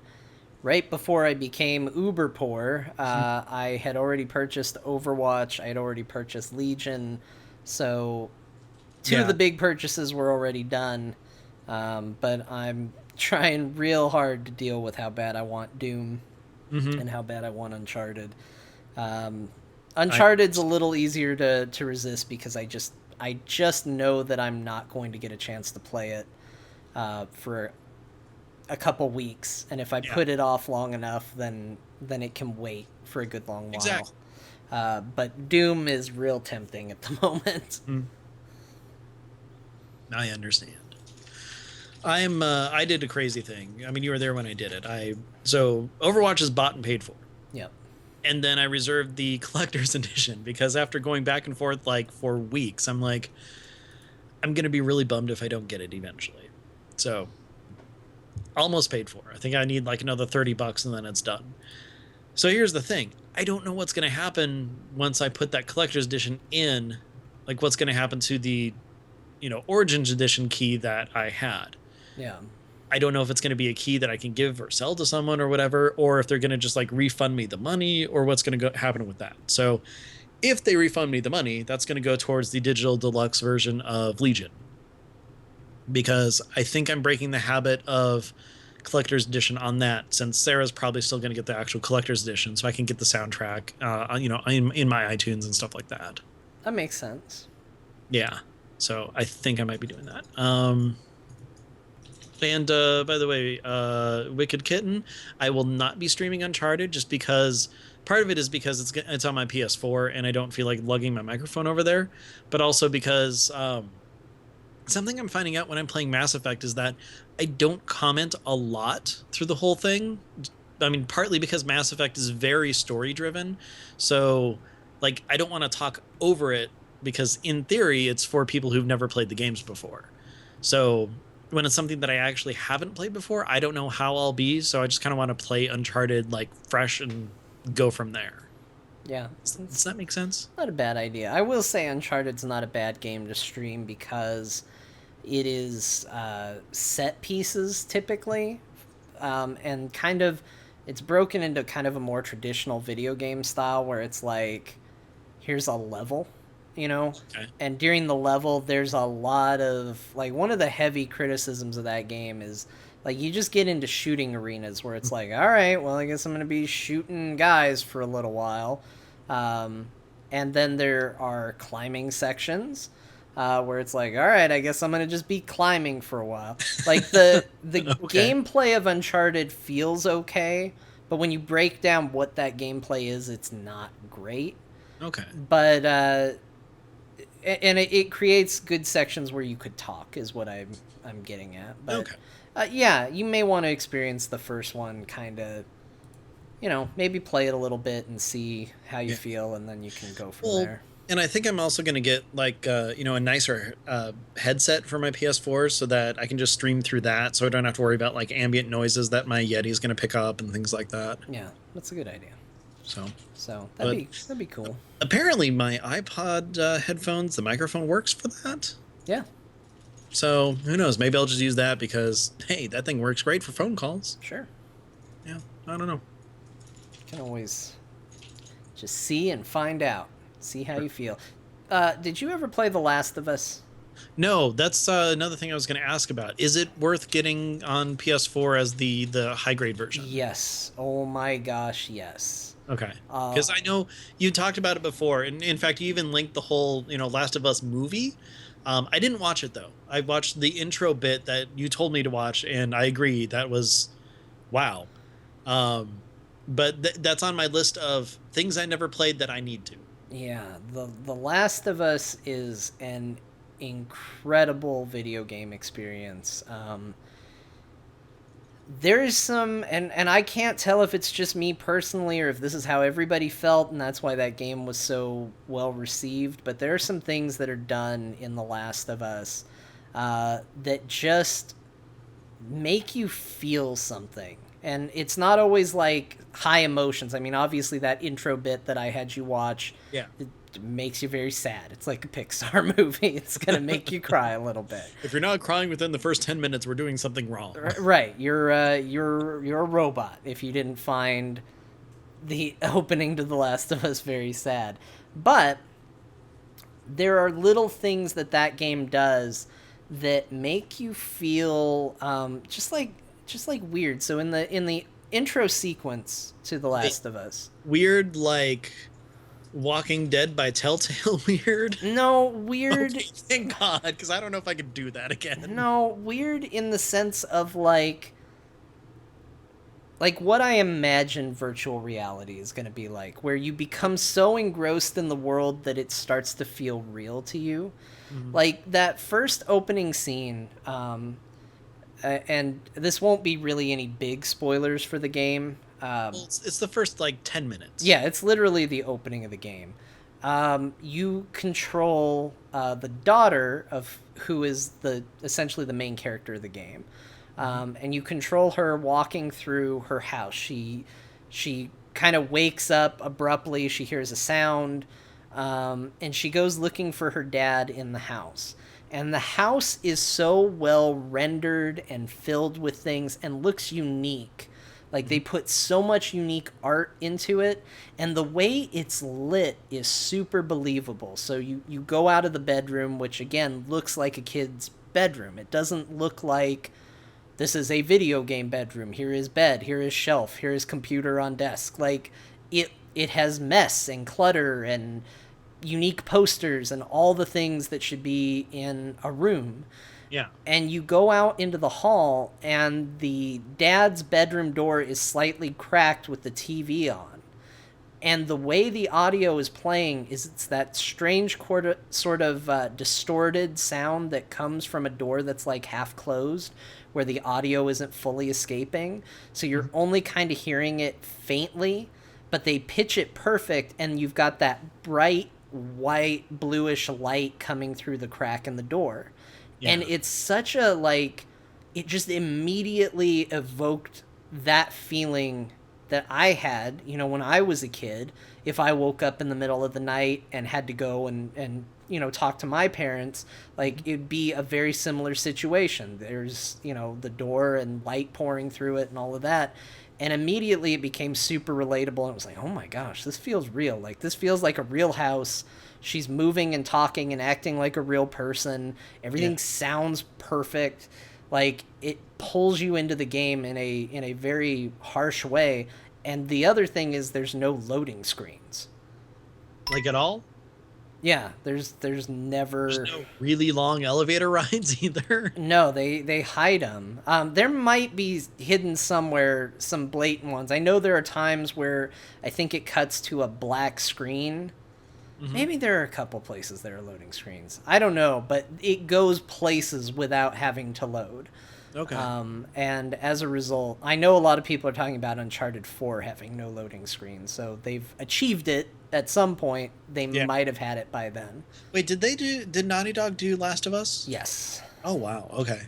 right before I became uber poor, I had already purchased Overwatch, I had already purchased Legion, so two of the big purchases were already done, but I'm trying real hard to deal with how bad I want Doom and how bad I want Uncharted. Uncharted's a little easier to resist because I just know that I'm not going to get a chance to play it for a couple weeks, and if I put it off long enough, then it can wait for a good long while. Exactly. But Doom is real tempting at the moment. I understand. I did a crazy thing. I mean, you were there when I did it. So Overwatch is bought and paid for. Yep. And then I reserved the collector's edition because after going back and forth like for weeks, I'm like, I'm going to be really bummed if I don't get it eventually. So almost paid for. I think I need like another $30 and then it's done. So here's the thing. I don't know what's going to happen once I put that collector's edition in, like what's going to happen to the, you know, Origins edition key that I had. Yeah. I don't know if it's going to be a key that I can give or sell to someone or whatever, or if they're going to just like refund me the money or what's going to happen with that. So if they refund me the money, that's going to go towards the digital deluxe version of Legion, because I think I'm breaking the habit of collector's edition on that, since Sarah's probably still going to get the actual collector's edition, so I can get the soundtrack, you know, in my iTunes and stuff like that. That makes sense. Yeah. So I think I might be doing that. And by the way, Wicked Kitten, I will not be streaming Uncharted just because part of it is because it's on my PS4 and I don't feel like lugging my microphone over there, but also because something I'm finding out when I'm playing Mass Effect is that I don't comment a lot through the whole thing. I mean, partly because Mass Effect is very story driven, so like I don't want to talk over it because in theory it's for people who've never played the games before. So when it's something that I actually haven't played before, I don't know how I'll be, so I just kind of want to play Uncharted like fresh and go from there. Yeah. Does that make sense? Not a bad idea. I will say Uncharted's not a bad game to stream because it is set pieces typically, and kind of it's broken into kind of a more traditional video game style where it's like, here's a level, you know, Okay. and during the level there's a lot of like, one of the heavy criticisms of that game is like you just get into shooting arenas where it's like, all right, well, I guess I'm gonna be shooting guys for a little while, and then there are climbing sections, where it's like, all right, I guess I'm gonna just be climbing for a while. Like the Okay. gameplay of Uncharted feels okay, but when you break down what that gameplay is, it's not great. Okay. But and it creates good sections where you could talk, is what I'm getting at. But Okay. yeah, you may want to experience the first one, kind of, you know, maybe play it a little bit and see how you Yeah. feel, and then you can go from Well, there. and I think I'm also going to get like a nicer headset for my PS4 so that I can just stream through that, so I don't have to worry about like ambient noises that my Yeti is going to pick up and things like that. Yeah, that's a good idea. So, So but that'd be cool. apparently my iPod headphones, the microphone works for that. Yeah, So who knows? Maybe I'll just use that because hey, that thing works great for phone calls. sure. Yeah, I don't know. Can always just see and find out. See how you feel. Did you ever play The Last of Us? No, that's another thing I was going to ask about. Is it worth getting on PS4 as the high grade version? Yes. Oh my gosh, yes. Okay, because I know you talked about it before, and in fact, you even linked the whole Last of Us movie. I didn't watch it though. I watched the intro bit that you told me to watch, and I agree that was wow. But that's on my list of things I never played that I need to. Yeah, the Last of Us is an incredible video game experience. There's some, and I can't tell if it's just me personally or if this is how everybody felt, and that's why that game was so well received. But there are some things that are done in The Last of Us that just make you feel something. And it's not always like high emotions. I mean, obviously, that intro bit that I had you watch, Yeah. it makes you very sad. It's like a Pixar movie. It's gonna make you cry a little bit. If you're not crying within the first 10 minutes, we're doing something wrong. Right, you're a robot if you didn't find the opening to The Last of Us very sad. But there are little things that that game does that make you feel just like weird. So in the intro sequence to The Last of Us, Weird, like Walking Dead by Telltale weird. no weird. Okay, thank God, because I don't know if I could do that again. No, weird in the sense of like what I imagine virtual reality is going to be like, where you become so engrossed in the world that it starts to feel real to you. Mhm. Like that first opening scene, and this won't be really any big spoilers for the game. Well, it's the first like 10 minutes. Yeah, it's literally the opening of the game. You control the daughter of who is essentially the main character of the game, and you control her walking through her house. She kind of wakes up abruptly. She hears a sound, and she goes looking for her dad in the house. And the house is so well rendered and filled with things and looks unique. Like they put so much unique art into it, and the way it's lit is super believable. So you go out of the bedroom, which again looks like a kid's bedroom. It doesn't look like this is a video game bedroom. Here is bed, here is shelf, here is computer on desk. Like it has mess and clutter and unique posters and all the things that should be in a room. Yeah. And you go out into the hall, and the dad's bedroom door is slightly cracked with the TV on. And the way the audio is playing is it's that strange sort of distorted sound that comes from a door that's like half closed, where the audio isn't fully escaping. So you're only kind of hearing it faintly, but they pitch it perfect, and you've got that bright white bluish light coming through the crack in the door. Yeah. And it's such a like, it just immediately evoked that feeling that I had, you know, when I was a kid. If I woke up in the middle of the night and had to go and you know, talk to my parents, like, it'd be a very similar situation. There's, you know, the door and light pouring through it and all of that. And immediately it became super relatable. And it was like, oh my gosh, this feels real. Like, this feels like a real house. She's moving and talking and acting like a real person. Everything sounds perfect. Like, it pulls you into the game in a very harsh way. And the other thing is there's no loading screens. Like, at all? Yeah, there's never... There's no really long elevator rides either? No, they hide them. There might be hidden somewhere some blatant ones. I know there are times where I think it cuts to a black screen. Mm-hmm. Maybe there are a couple places that are loading screens. I don't know, but it goes places without having to load. Okay. And as a result, I know a lot of people are talking about Uncharted 4 having no loading screens, so they've achieved it at some point. They might have had it by then. Wait, did Naughty Dog do Last of Us? Yes. Oh, wow. Okay.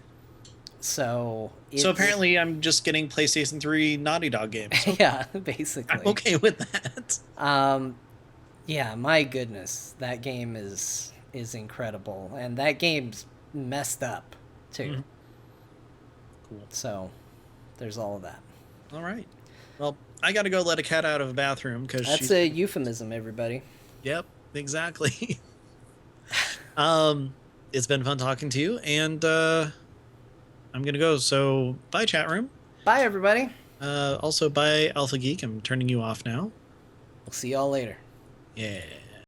So apparently I'm just getting PlayStation 3 Naughty Dog games. Yeah, basically. I'm okay with that. Yeah, my goodness, that game is incredible, and that game's messed up too. Mm-hmm. Cool. So there's all of that. All right. Well, I got to go let a cat out of a bathroom because that's a euphemism, everybody. Yep, exactly. It's been fun talking to you, and I'm gonna go. So bye, chat room. Bye, everybody. Also bye, Alpha Geek. I'm turning you off now. We'll see y'all later. Yeah.